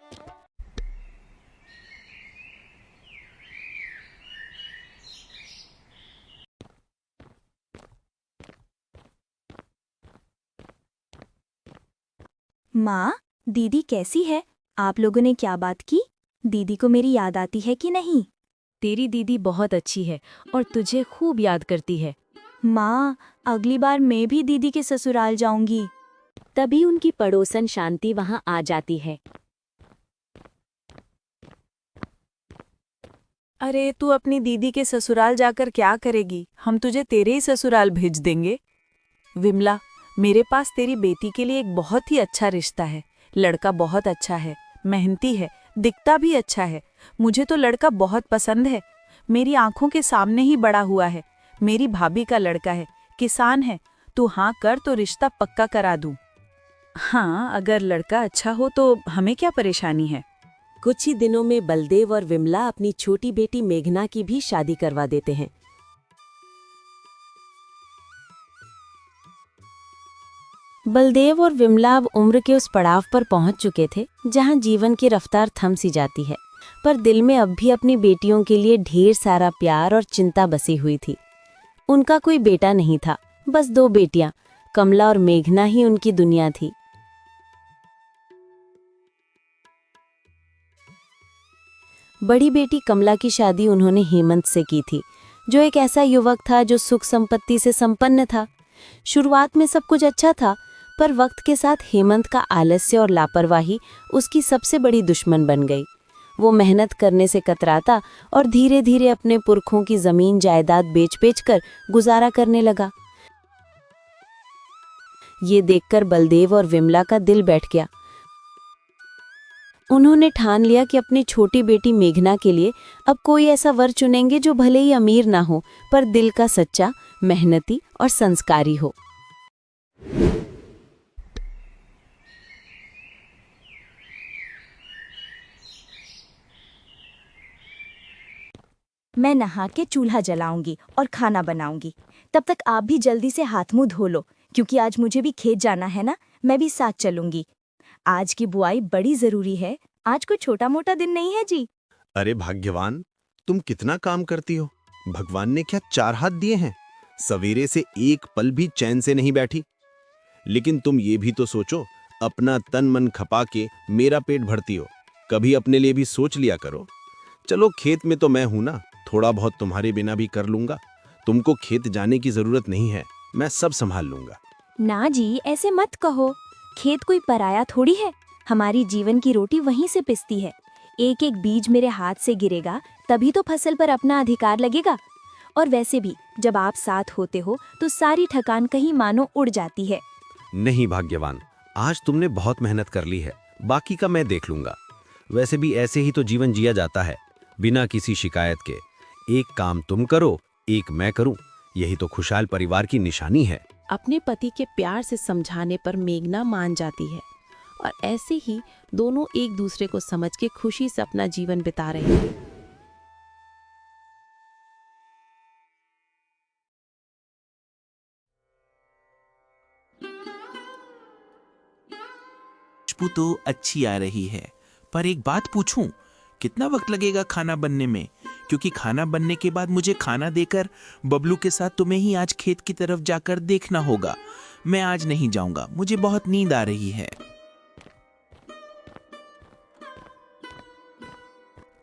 माँ, दीदी कैसी है? आप लोगों ने क्या बात की? दीदी को मेरी याद आती है कि नहीं? तेरी दीदी बहुत अच्छी है और तुझे खूब याद करती है। माँ, अगली बार मैं भी दीदी के ससुराल जाऊंगी। तभी उनकी पड़ोसन शांति वहां आ जाती है। अरे तू अपनी दीदी के ससुराल जाकर क्या करेगी? हम तुझे तेरे ही ससुराल भेज देंगे। विमला, मेरे पास तेरी बेटी के लिए एक बहुत ही अच्छा रिश्ता है। लड़का बहुत अच्छा है, मेहनती है, दिखता भी अच्छा है। मुझे तो लड़का बहुत पसंद है। मेरी आंखों के सामने ही बड़ा हुआ है। मेरी भाभी का लड़का है, किसान है। तू हाँ कर तो रिश्ता पक्का करा दूं। हाँ, अगर लड़का अच्छा हो तो हमें क्या परेशानी है। कुछ ही दिनों में बलदेव और विमला अपनी छोटी बेटी मेघना की भी शादी करवा देते हैं। बलदेव और विमला अब उम्र के उस पड़ाव पर पहुंच चुके थे जहां जीवन की रफ्तार थम सी जाती है, पर दिल में अब भी अपनी बेटियों के लिए ढेर सारा प्यार और चिंता बसी हुई थी। उनका कोई बेटा नहीं था, बस 2 बेटियां, कमला और मेघना ही उनकी दुनिया थी। बड़ी बेटी कमला की शादी उन्होंने हेमंत से की थी, जो एक ऐसा युवक था जो सुख संपत्ति से संपन्न था। शुरुआत में सब कुछ अच्छा था, पर वक्त के साथ हेमंत का आलस्य और लापरवाही उसकी सबसे बड़ी दुश्मन बन गई। वो मेहनत करने से कतराता और धीरे धीरे अपने पुरखों की जमीन जायदाद बेच कर गुजारा करने लगा। ये देखकर बलदेव और विमला का दिल बैठ गया। उन्होंने ठान लिया कि अपनी छोटी बेटी मेघना के लिए अब कोई ऐसा वर चुनेंगे जो भले ही अमीर ना हो, पर दिल का सच्चा, मेहनती और संस्कारी हो। मैं नहा के चूल्हा जलाऊंगी और खाना बनाऊंगी। तब तक आप भी जल्दी से हाथ मुंह धो लो, क्योंकि आज मुझे भी खेत जाना है ना। मैं भी साथ चलूंगी। आज की बुआई बड़ी जरूरी है। आज कोई छोटा मोटा दिन नहीं है जी। अरे भाग्यवान, तुम कितना काम करती हो। भगवान ने क्या 4 हाथ दिए हैं। सवेरे से एक पल भी चैन से नहीं बैठी। लेकिन तुम ये भी तो सोचो, अपना तन मन खपा के मेरा पेट भरती हो, कभी अपने लिए भी सोच लिया करो। चलो खेत में तो मैं हूं ना, थोड़ा बहुत तुम्हारे बिना भी कर लूंगा। तुमको खेत जाने की जरूरत नहीं है, मैं सब संभाल लूंगा। ना जी, ऐसे मत कहो। खेत कोई पराया थोड़ी है। हमारी जीवन की रोटी वहीं से पिसती है। एक एक बीज मेरे हाथ से गिरेगा तभी तो फसल पर अपना अधिकार लगेगा। और वैसे भी जब आप साथ होते हो तो सारी थकान कहीं मानो उड़ जाती है। नहीं भाग्यवान, आज तुमने बहुत मेहनत कर ली है, बाकी का मैं देख लूंगा। वैसे भी ऐसे ही तो जीवन जिया जाता है, बिना किसी शिकायत के। एक काम तुम करो, एक मैं करूं, यही तो खुशहाल परिवार की निशानी है। अपने पति के प्यार से समझाने पर मेघना मान जाती है और ऐसे ही दोनों एक दूसरे को समझ के खुशी से अपना जीवन बिता रहे हैं। खुशबू तो अच्छी आ रही है, पर एक बात पूछूं, कितना वक्त लगेगा खाना बनने में? क्योंकि खाना बनने के बाद मुझे खाना देकर बबलू के साथ तुम्हें ही आज खेत की तरफ जाकर देखना होगा। मैं आज नहीं जाऊंगा, मुझे बहुत नींद आ रही है।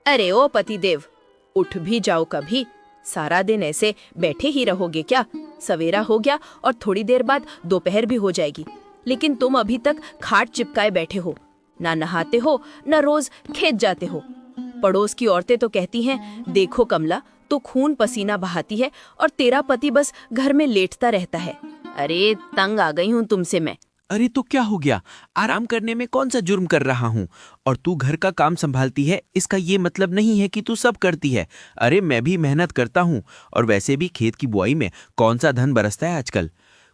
अरे ओ पतिदेव, उठ भी जाओ कभी। सारा दिन ऐसे बैठे ही रहोगे क्या? सवेरा हो गया और थोड़ी देर बाद दोपहर भी हो जाएगी, लेकिन तुम अभी तक खाट चिपकाए बैठे हो। ना नहाते हो, ना रोज खेत जाते हो। पड़ोस की औरतें तो कहती हैं, देखो कमला, तो खून पसीना बहाती है और तेरा पति बस घर में लेटता रहता है। अरे तंग आ गई हूँ तुमसे मैं। अरे तो क्या हो गया? आराम करने में कौन सा जुर्म कर रहा हूँ? और तू घर का काम संभालती है, इसका ये मतलब नहीं है कि तू सब करती है। अरे मैं भी मेहनत करता हूँ, और वैसे भी खेत की बुआई में कौन सा धन बरसता है आजकल।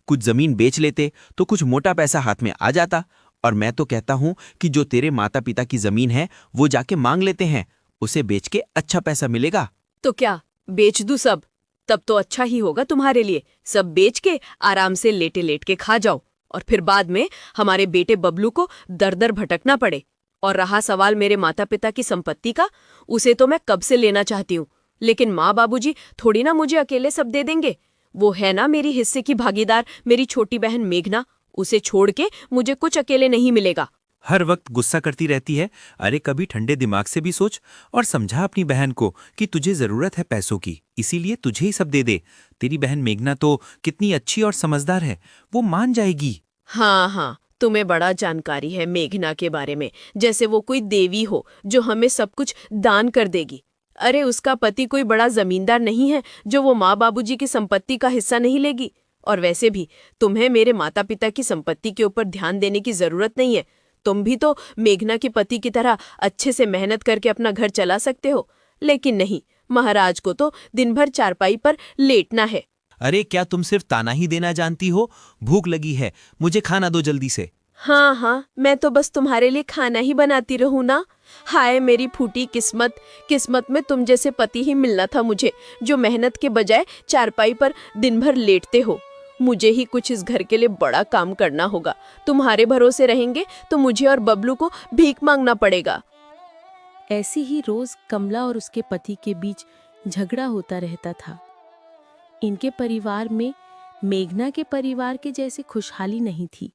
कुछ जमीन बेच लेते तो कुछ मोटा पैसा हाथ में आ जाता। और मैं तो कहता हूँ कि जो तेरे माता पिता की जमीन है वो जाके मांग लेते हैं, उसे बेच के अच्छा पैसा मिलेगा। तो क्या बेच दूं सब? तब तो अच्छा ही होगा तुम्हारे लिए। सब बेच के आराम से लेटे लेट के खा जाओ, और फिर बाद में हमारे बेटे बबलू को दर दर भटकना पड़े। और रहा सवाल मेरे माता पिता की संपत्ति का, उसे तो मैं कब से लेना चाहती हूँ, लेकिन माँ बाबूजी थोड़ी ना मुझे अकेले सब दे देंगे। वो है ना मेरी हिस्से की भागीदार, मेरी छोटी बहन मेघना। उसे छोड़ के मुझे कुछ अकेले नहीं मिलेगा। हर वक्त गुस्सा करती रहती है। अरे कभी ठंडे दिमाग से भी सोच और समझा अपनी बहन को कि तुझे जरूरत है पैसों की, इसीलिए तुझे ही सब दे दे। तेरी बहन मेघना तो कितनी अच्छी और समझदार है, वो मान जाएगी। हाँ हाँ, तुम्हें बड़ा जानकारी है मेघना के बारे में, जैसे वो कोई देवी हो जो हमें सब कुछ दान कर देगी। अरे उसका पति कोई बड़ा जमींदार नहीं है जो वो माँ बाबूजी की संपत्ति का हिस्सा नहीं लेगी। और वैसे भी तुम्हें मेरे माता पिता की संपत्ति के ऊपर ध्यान देने की जरूरत नहीं है। तुम भी तो मेघना के पति की तरह अच्छे से मेहनत करके अपना घर चला सकते हो। लेकिन नहीं, महाराज को तो दिन भर चारपाई पर लेटना है। अरे क्या तुम सिर्फ ताना ही देना जानती हो? भूख लगी है, मुझे खाना दो जल्दी से। हाँ हाँ, मैं तो बस तुम्हारे लिए खाना ही बनाती रहूं ना। हाय मेरी फूटी किस्मत, किस्मत में तुम जैसे पति ही मिलना था मुझे, जो मेहनत के बजाय चारपाई पर दिन भर लेटते हो। मुझे ही कुछ इस घर के लिए बड़ा काम करना होगा। तुम्हारे भरोसे रहेंगे तो मुझे और बबलू को भीख मांगना पड़ेगा। ऐसी ही रोज कमला और उसके पति के बीच झगड़ा होता रहता था। इनके परिवार में मेघना के परिवार के जैसे खुशहाली नहीं थी।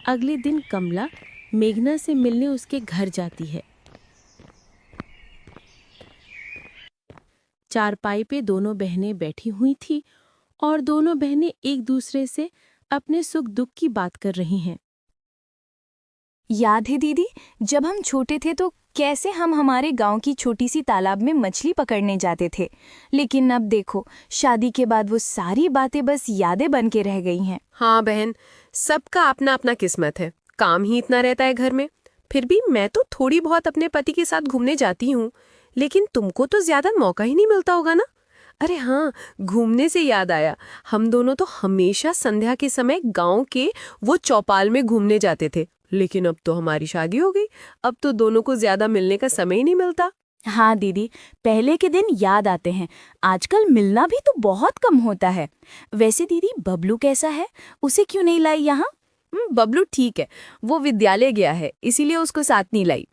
अगले दिन कमला मेघना से मिलने उसके घर जाती है। चारपाई पे दोनों बहनें बैठी हुई थी और दोनों बहनें एक दूसरे से अपने सुख दुख की बात कर रही हैं। याद है दीदी, जब हम छोटे थे तो कैसे हम हमारे गांव की छोटी सी तालाब में मछली पकड़ने जाते थे। लेकिन अब देखो, शादी के बाद वो सारी बातें बस यादें बन के रह गई हैं। हाँ बहन, सबका अपना अपना किस्मत है। काम ही इतना रहता है घर में। फिर भी मैं तो थोड़ी बहुत अपने पति के साथ घूमने जाती हूँ, लेकिन तुमको तो ज्यादा मौका ही नहीं मिलता होगा ना। अरे हाँ, घूमने से याद आया, हम दोनों तो हमेशा संध्या के समय गांव के वो चौपाल में घूमने जाते थे। लेकिन अब तो हमारी शादी हो गई, अब तो दोनों को ज्यादा मिलने का समय ही नहीं मिलता। हाँ दीदी, पहले के दिन याद आते हैं। आजकल मिलना भी तो बहुत कम होता है। वैसे दीदी, बबलू कैसा है? उसे क्यों नहीं लाई यहाँ? बबलू ठीक है, वो विद्यालय गया है, इसीलिए उसको साथ नहीं लाई।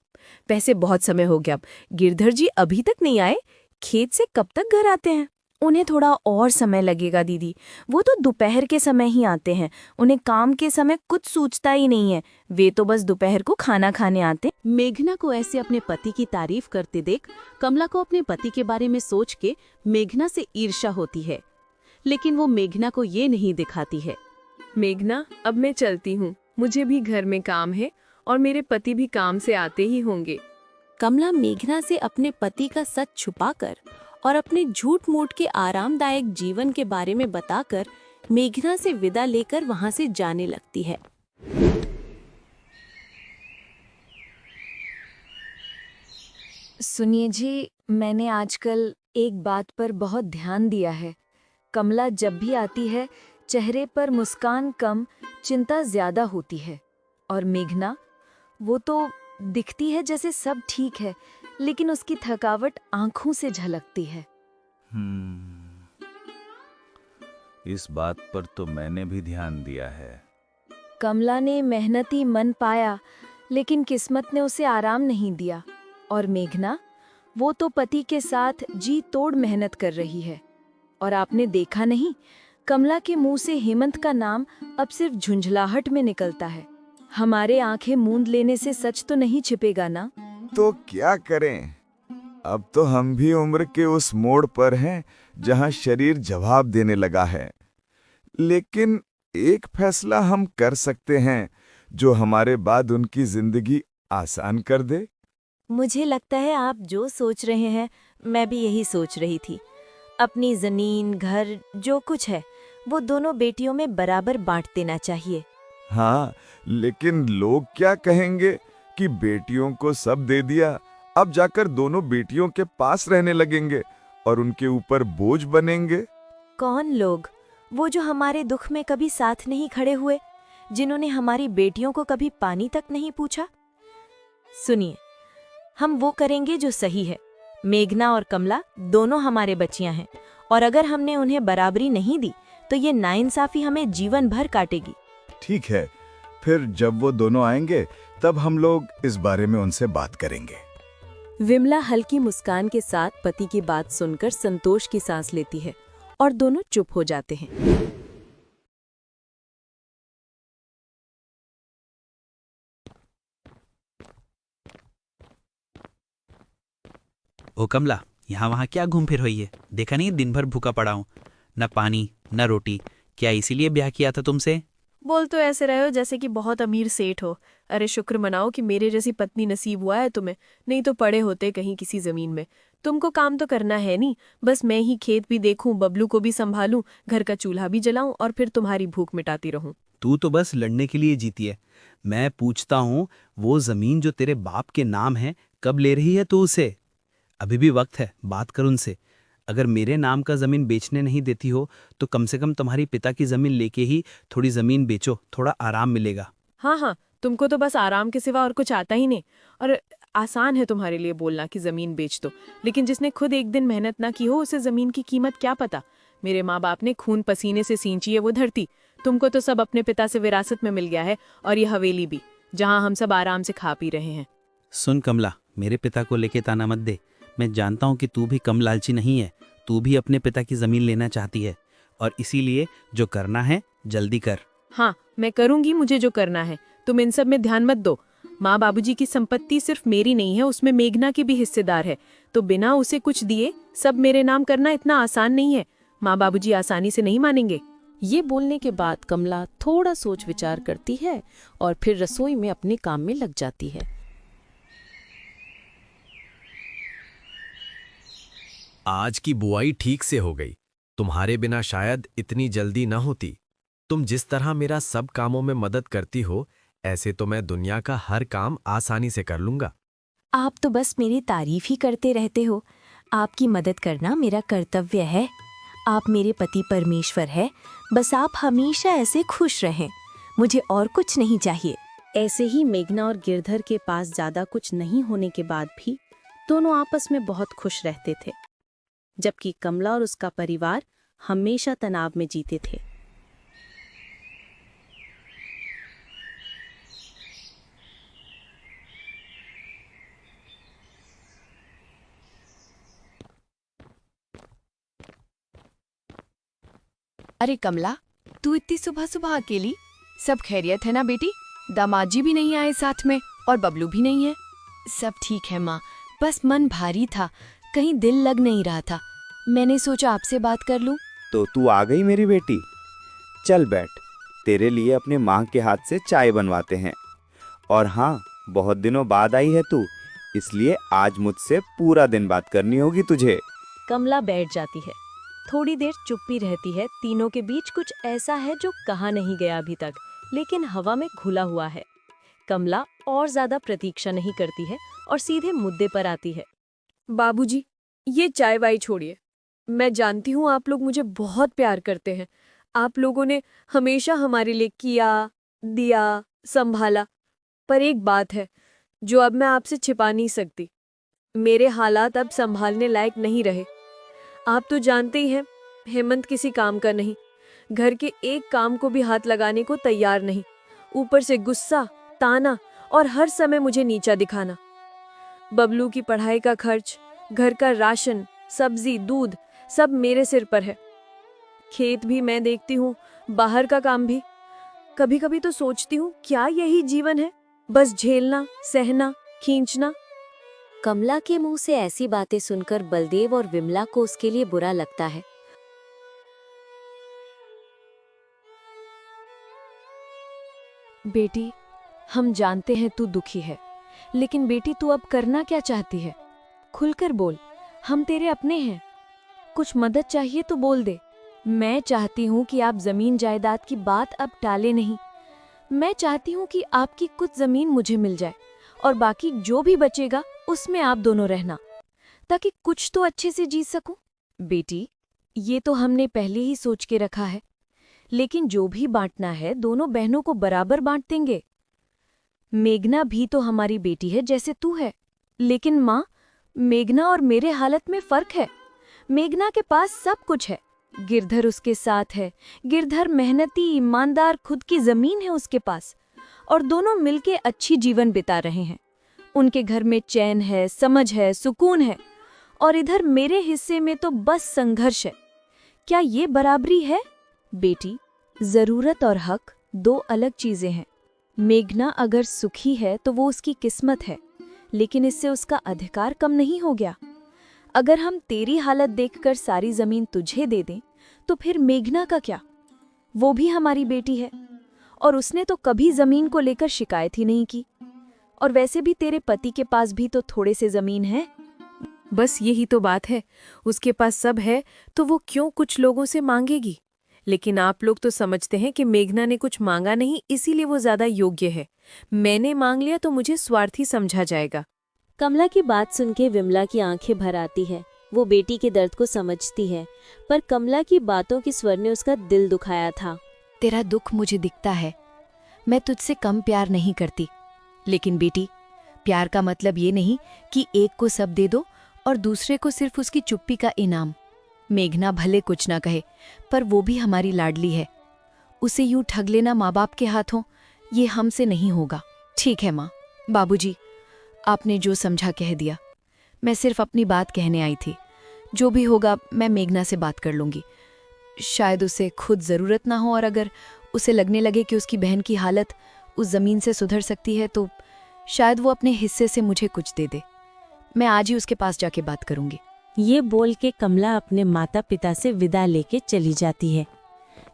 वैसे बहुत समय हो गया, गिरधर जी अभी तक नहीं आए। खेत से कब तक घर आते हैं? उन्हें थोड़ा और समय लगेगा दीदी। वो तो दोपहर के समय ही आते हैं। उन्हें काम के समय कुछ सूझता ही नहीं है। वे तो बस दोपहर को खाना खाने आते। मेघना को ऐसे अपने पति की तारीफ करते देख कमला को अपने पति के बारे में सोच के मेघना से ईर्ष्या होती है, लेकिन वो मेघना को ये नहीं दिखाती है। मेघना, अब मैं चलती हूँ, मुझे भी घर में काम है और मेरे पति भी काम से आते ही होंगे। कमला मेघना से अपने पति का सच छुपाकर और अपने झूठ मूठ के आरामदायक जीवन के बारे में बताकर मेघना से विदा लेकर वहां से जाने लगती है। सुनिए जी, मैंने आजकल एक बात पर बहुत ध्यान दिया है। कमला जब भी आती है, चेहरे पर मुस्कान कम, चिंता ज्यादा होती है। और मेघना, वो तो दिखती है जैसे सब ठीक है, लेकिन उसकी थकावट आंखों से झलकती है। इस बात पर तो मैंने भी ध्यान दिया है। कमला ने मेहनती मन पाया, लेकिन किस्मत ने उसे आराम नहीं दिया। और मेघना, वो तो पति के साथ जी तोड़ मेहनत कर रही है। और आपने देखा नहीं, कमला के मुंह से हेमंत का नाम अब सिर्फ झुंझलाहट में निकलता है। हमारे आंखें मूंद लेने से सच तो नहीं छिपेगा ना? तो क्या करें, अब तो हम भी उम्र के उस मोड़ पर हैं जहां शरीर जवाब देने लगा है। लेकिन एक फैसला हम कर सकते हैं जो हमारे बाद उनकी जिंदगी आसान कर दे। मुझे लगता है आप जो सोच रहे हैं मैं भी यही सोच रही थी। अपनी जमीन, घर, जो कुछ है वो दोनों बेटियों में बराबर बांट देना चाहिए। हाँ, लेकिन लोग क्या कहेंगे कि बेटियों को सब दे दिया, अब जाकर दोनों बेटियों के पास रहने लगेंगे और उनके ऊपर बोझ बनेंगे। कौन लोग? वो जो हमारे दुख में कभी साथ नहीं खड़े हुए, जिन्होंने हमारी बेटियों को कभी पानी तक नहीं पूछा। सुनिए, हम वो करेंगे जो सही है। मेघना और कमला दोनों हमारे बच्चियां हैं, और अगर हमने उन्हें बराबरी नहीं दी तो ये नाइंसाफी हमें जीवन भर काटेगी। ठीक है, फिर जब वो दोनों आएंगे तब हम लोग इस बारे में उनसे बात करेंगे। विमला हल्की मुस्कान के साथ पति की बात सुनकर संतोष की सांस लेती है और दोनों चुप हो जाते हैं। ओ कमला, यहाँ वहाँ क्या घूम फिर रही है? देखा नहीं दिन भर भूखा पड़ा हूँ, न पानी न रोटी। क्या इसीलिए ब्याह किया था तुमसे? बोल तो ऐसे रहे हो जैसे कि बहुत अमीर सेठ हो। अरे शुक्र मनाओ कि मेरे जैसी पत्नी नसीब हुआ है तुम्हें, नहीं तो पड़े होते कहीं किसी जमीन में। तुमको काम तो करना है नहीं, बस मैं ही खेत भी देखूं, बबलू को भी संभालूं, घर का चूल्हा भी जलाऊं और फिर तुम्हारी भूख मिटाती रहूं। तू तो बस लड़ने के लिए जीती है। मैं पूछता हूँ, वो जमीन जो तेरे बाप के नाम है कब ले रही है तू उसे? अभी भी वक्त है, बात कर उनसे। अगर मेरे नाम का जमीन बेचने नहीं देती हो तो कम से कम तुम्हारी पिता की जमीन लेके ही थोड़ी जमीन बेचो, थोड़ा आराम मिलेगा। हाँ, तुमको तो बस आराम के सिवा और कुछ आता ही नहीं। और आसान है तुम्हारे लिए बोलना कि जमीन बेच दो, लेकिन जिसने खुद एक दिन मेहनत ना की हो उसे जमीन की कीमत क्या पता। मेरे माँ बाप ने खून पसीने से सींची है वो धरती। तुमको तो सब अपने पिता से विरासत में मिल गया है, और ये हवेली भी, जहाँ हम सब आराम से खा पी रहे हैं। सुन कमला, मेरे पिता को लेके ताना मत दे। मैं जानता हूँ कि तू भी कम लालची नहीं है। तू भी अपने पिता की जमीन लेना चाहती है, और इसीलिए जो करना है जल्दी कर। हाँ, मैं करूंगी मुझे जो करना है। तुम इन सब में ध्यान मत दो। माँ बाबूजी की संपत्ति सिर्फ मेरी नहीं है, उसमें मेघना की भी हिस्सेदार है। तो बिना उसे कुछ दिए सब मेरे नाम करना इतना आसान नहीं है। माँ बाबूजी आसानी से नहीं मानेंगे। ये बोलने के बाद कमला थोड़ा सोच विचार करती है और फिर रसोई में अपने काम में लग जाती है। आज की बुआई ठीक से हो गई। तुम्हारे बिना शायद इतनी जल्दी न होती। तुम जिस तरह मेरा सब कामों में मदद करती हो, ऐसे तो मैं दुनिया का हर काम आसानी से कर लूंगा। आप तो बस मेरी तारीफ ही करते रहते हो। आपकी मदद करना मेरा कर्तव्य है। आप मेरे पति परमेश्वर है। बस आप हमेशा ऐसे खुश रहें, मुझे और कुछ नहीं चाहिए। ऐसे ही मेघना और गिरधर के पास ज्यादा कुछ नहीं होने के बाद भी दोनों आपस में बहुत खुश रहते थे, जबकि कमला और उसका परिवार हमेशा तनाव में जीते थे। अरे कमला, तू इतनी सुबह सुबह अकेली? सब खैरियत है ना बेटी? दामाद जी भी नहीं आए साथ में और बबलू भी नहीं है? सब ठीक है माँ, बस मन भारी था, कहीं दिल लग नहीं रहा था। मैंने सोचा आपसे बात कर लूं। तो तू आ गई मेरी बेटी। चल बैठ, तेरे लिए अपने माँ के हाथ से चाय बनवाते हैं। और हाँ, बहुत दिनों बाद आई है तू, इसलिए आज मुझसे पूरा दिन बात करनी होगी तुझे। कमला बैठ जाती है। थोड़ी देर चुप्पी रहती है। तीनों के बीच कुछ ऐसा है जो कहा नहीं गया अभी तक, लेकिन हवा में घुला हुआ है। कमला और ज्यादा प्रतीक्षा नहीं करती है और सीधे मुद्दे पर आती है। बाबूजी, ये चाय वाई छोड़िए। मैं जानती हूँ आप लोग मुझे बहुत प्यार करते हैं। आप लोगों ने हमेशा हमारे लिए किया, दिया, संभाला। पर एक बात है जो अब मैं आपसे छिपा नहीं सकती। मेरे हालात अब संभालने लायक नहीं रहे। आप तो जानते ही हैं, हेमंत किसी काम का नहीं, घर के एक काम को भी हाथ लगाने को तैयार नहीं। ऊपर से गुस्सा, ताना और हर समय मुझे नीचा दिखाना। बबलू की पढ़ाई का खर्च, घर का राशन, सब्जी, दूध सब मेरे सिर पर है। खेत भी मैं देखती हूँ, बाहर का काम भी। कभी कभी तो सोचती हूँ क्या यही जीवन है, बस झेलना, सहना, खींचना। कमला के मुंह से ऐसी बातें सुनकर बलदेव और विमला को उसके लिए बुरा लगता है। बेटी, हम जानते हैं तू दुखी है, लेकिन बेटी तू अब करना क्या चाहती है? खुलकर बोल, हम तेरे अपने हैं। कुछ मदद चाहिए तो बोल दे। मैं चाहती हूँ कि आप जमीन जायदाद की बात अब टाले नहीं। मैं चाहती हूँ कि आपकी कुछ जमीन मुझे मिल जाए और बाकी जो भी बचेगा उसमें आप दोनों रहना, ताकि कुछ तो अच्छे से जी सकूं। बेटी, ये तो हमने पहले ही सोच के रखा है, लेकिन जो भी बांटना है दोनों बहनों को बराबर बांट देंगे। मेघना भी तो हमारी बेटी है जैसे तू है, लेकिन माँ, मेघना और मेरे हालत में फर्क है। मेघना के पास सब कुछ है, गिरधर उसके साथ है। गिरधर मेहनती, ईमानदार, खुद की जमीन है उसके पास, और दोनों मिलके अच्छी जीवन बिता रहे हैं। उनके घर में चैन है, समझ है, सुकून है, और इधर मेरे हिस्से में तो बस संघर्ष है। क्या ये बराबरी है? बेटी, जरूरत और हक दो अलग चीजें हैं। मेघना अगर सुखी है तो वो उसकी किस्मत है, लेकिन इससे उसका अधिकार कम नहीं हो गया। अगर हम तेरी हालत देखकर सारी जमीन तुझे दे दें तो फिर मेघना का क्या? वो भी हमारी बेटी है, और उसने तो कभी जमीन को लेकर शिकायत ही नहीं की। और वैसे भी तेरे पति के पास भी तो थोड़े से जमीन है। बस यही तो बात है, उसके पास सब है तो वो क्यों कुछ लोगों से मांगेगी? लेकिन आप लोग तो समझते हैं कि मेघना ने कुछ मांगा नहीं, इसीलिए वो ज्यादा योग्य है। मैंने मांग लिया तो मुझे स्वार्थी समझा जाएगा। कमला की बात सुन के विमला की आंखें भर आती है। वो बेटी के दर्द को समझती है, पर कमला की बातों के स्वर ने उसका दिल दुखाया था। तेरा दुख मुझे दिखता है। मैं तुझसे कम प्यार नहीं करती, लेकिन बेटी, प्यार का मतलब ये नहीं कि एक को सब दे दो और दूसरे को सिर्फ उसकी चुप्पी का इनाम। मेघना भले कुछ ना कहे, पर वो भी हमारी लाडली है। उसे यूं ठग लेना माँ बाप के हाथों, ये हमसे नहीं होगा। ठीक है माँ, बाबूजी, आपने जो समझा कह दिया। मैं सिर्फ अपनी बात कहने आई थी। जो भी होगा मैं मेघना से बात कर लूंगी। शायद उसे खुद ज़रूरत ना हो, और अगर उसे लगने लगे कि उसकी बहन की हालत उस ज़मीन से सुधर सकती है तो शायद वो अपने हिस्से से मुझे कुछ दे दे। मैं आज ही उसके पास जाके बात करूंगी। ये बोल के कमला अपने माता पिता से विदा लेके चली जाती है,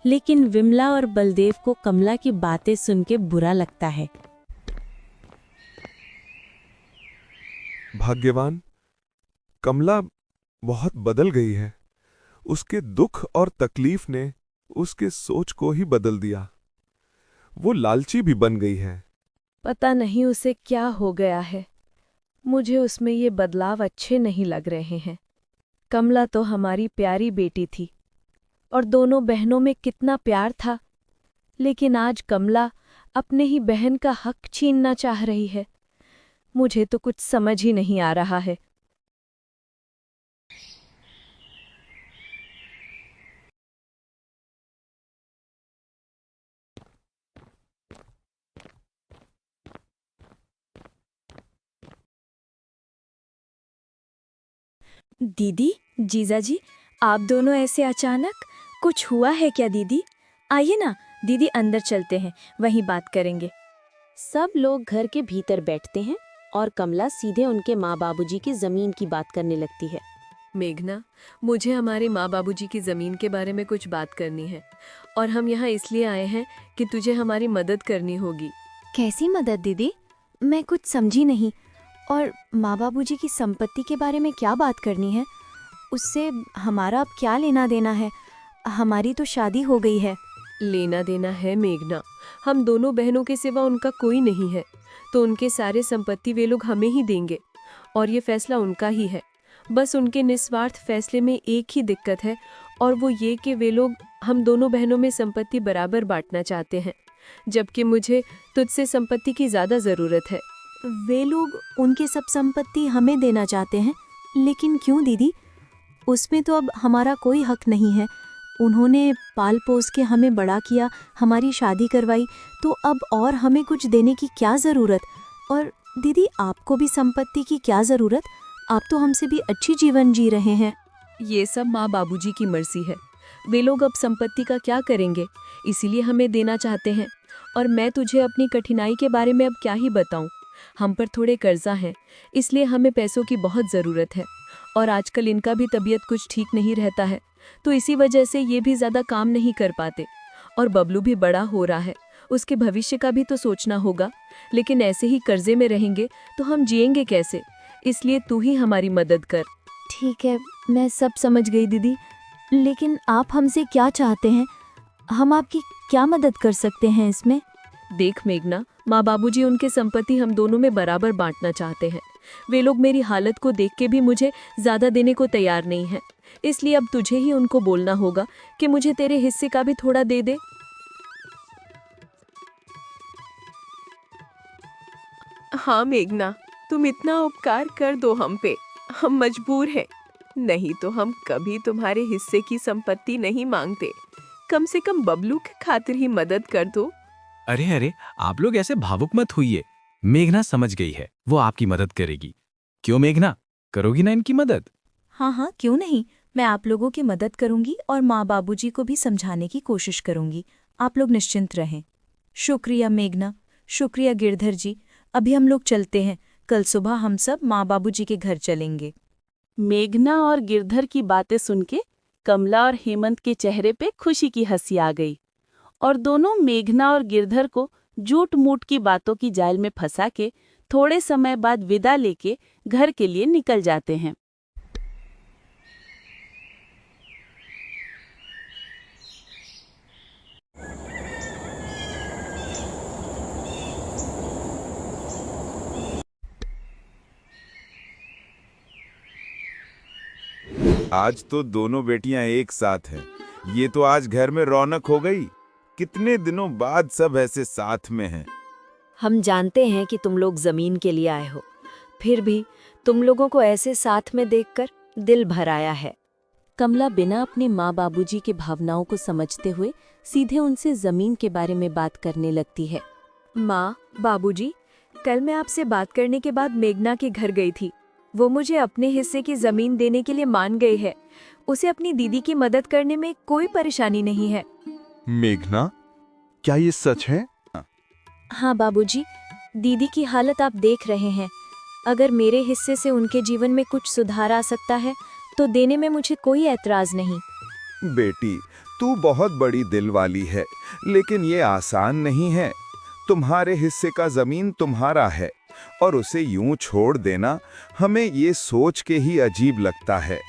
लेकिन विमला और बलदेव को कमला की बातें सुन के बुरा लगता है। भाग्यवान, कमला बहुत बदल गई है। उसके दुख और तकलीफ ने उसके सोच को ही बदल दिया। वो लालची भी बन गई है। पता नहीं उसे क्या हो गया है। मुझे उसमें ये बदलाव अच्छे नहीं लग रहे हैं। कमला तो हमारी प्यारी बेटी थी, और दोनों बहनों में कितना प्यार था, लेकिन आज कमला अपने ही बहन का हक छीनना चाह रही है। मुझे तो कुछ समझ ही नहीं आ रहा है। दीदी, जीजाजी, आप दोनों ऐसे अचानक? कुछ हुआ है क्या दीदी? आइए ना दीदी, अंदर चलते हैं, वहीं बात करेंगे। सब लोग घर के भीतर बैठते हैं और कमला सीधे उनके माँ बाबूजी की जमीन की बात करने लगती है। मेघना, मुझे हमारे माँ बाबूजी की ज़मीन के बारे में कुछ बात करनी है, और हम यहाँ इसलिए आए हैं कि तुझे हमारी मदद करनी होगी। कैसी मदद दीदी? मैं कुछ समझी नहीं। और माँ बाबूजी की संपत्ति के बारे में क्या बात करनी है? उससे हमारा अब क्या लेना देना है? हमारी तो शादी हो गई है। लेना देना है मेघना, हम दोनों बहनों के सिवा उनका कोई नहीं है, तो उनके सारे संपत्ति वे लोग हमें ही देंगे, और ये फैसला उनका ही है। बस उनके निस्वार्थ फैसले में एक ही दिक्कत है, और वो ये कि वे लोग हम दोनों बहनों में संपत्ति बराबर बांटना चाहते हैं, जबकि मुझे तुझसे संपत्ति की ज़्यादा ज़रूरत है। वे लोग उनकी सब संपत्ति हमें देना चाहते हैं, लेकिन क्यों दीदी? उसमें तो अब हमारा कोई हक नहीं है। उन्होंने पाल पोस के हमें बड़ा किया, हमारी शादी करवाई, तो अब और हमें कुछ देने की क्या ज़रूरत? और दीदी, आपको भी संपत्ति की क्या जरूरत? आप तो हमसे भी अच्छी जीवन जी रहे हैं। ये सब माँ बाबूजी की मर्जी है। वे लोग अब संपत्ति का क्या करेंगे, इसीलिए हमें देना चाहते हैं। और मैं तुझे अपनी कठिनाई के बारे में अब क्या ही बताऊं। हम पर थोड़े कर्जा है, इसलिए हमें पैसों की बहुत ज़रूरत है। और आजकल इनका भी तबीयत कुछ ठीक नहीं रहता है, तो इसी वजह से ये भी ज़्यादा काम नहीं कर पाते। और बबलू भी बड़ा हो रहा है, उसके भविष्य का भी तो सोचना होगा। लेकिन ऐसे ही कर्जे में रहेंगे तो हम जिएंगे कैसे? इसलिए तू ही हमारी मदद कर। ठीक है, मैं सब समझ गई दीदी, लेकिन आप हमसे क्या चाहते हैं? हम आपकी क्या मदद कर सकते हैं इसमें? देख मेघना, माँ बाबूजी उनके संपत्ति हम दोनों में बराबर बांटना चाहते हैं। वे लोग मेरी हालत को देख के भी मुझे ज़्यादा देने को तैयार नहीं हैं। इसलिए अब तुझे ही उनको बोलना होगा कि मुझे तेरे हिस्से का भी थोड़ा दे दे। हाँ मेघना, तुम इतना उपकार कर दो हम पे, हम मजबूर हैं। नहीं तो हम कभी तुम्हारे हिस्से की संपत्ति नहीं मांगते। कम से कम बबलू के खातिर ही मदद कर दो। अरे अरे, आप लोग ऐसे भावुक मत होइए। मेघना समझ गई है, वो आपकी मदद करेगी। क्यों मेघना, करोगी ना इनकी मदद? हाँ हाँ, क्यों नहीं। मैं आप लोगों की मदद करूंगी और माँ बाबूजी को भी समझाने की कोशिश करूंगी। आप लोग निश्चिंत रहें। शुक्रिया मेघना, शुक्रिया गिरधर जी। अभी हम लोग चलते हैं। कल सुबह हम सब माँ बाबूजी के घर चलेंगे। मेघना और गिरधर की बातें सुन के कमला और हेमंत के चेहरे पे खुशी की हंसी आ गई और दोनों मेघना और गिरधर को झूठ मूठ की बातों की जाल में फंसा के थोड़े समय बाद विदा लेके घर के लिए निकल जाते हैं। आज तो दोनों बेटियां एक साथ हैं। ये तो आज घर में रौनक हो गई। कितने दिनों बाद सब ऐसे साथ में हैं। हम जानते हैं कि तुम लोग जमीन के लिए आए हो, फिर भी तुम लोगों को ऐसे साथ में देखकर दिल भर आया है। कमला बिना अपने माँ बाबूजी के भावनाओं को समझते हुए सीधे उनसे जमीन के बारे में बात करने लगती है। माँ बाबूजी, कल मैं आपसे बात करने के बाद मेघना के घर गई थी। वो मुझे अपने हिस्से की जमीन देने के लिए मान गई है। उसे अपनी दीदी की मदद करने में कोई परेशानी नहीं है। मेघना, क्या ये सच है? हाँ बाबूजी, दीदी की हालत आप देख रहे हैं। अगर मेरे हिस्से से उनके जीवन में कुछ सुधार आ सकता है तो देने में मुझे कोई ऐतराज नहीं। बेटी, तू बहुत बड़ी दिल वाली है, लेकिन ये आसान नहीं है। तुम्हारे हिस्से का जमीन तुम्हारा है और उसे यूं छोड़ देना हमें ये सोच के ही अजीब लगता है।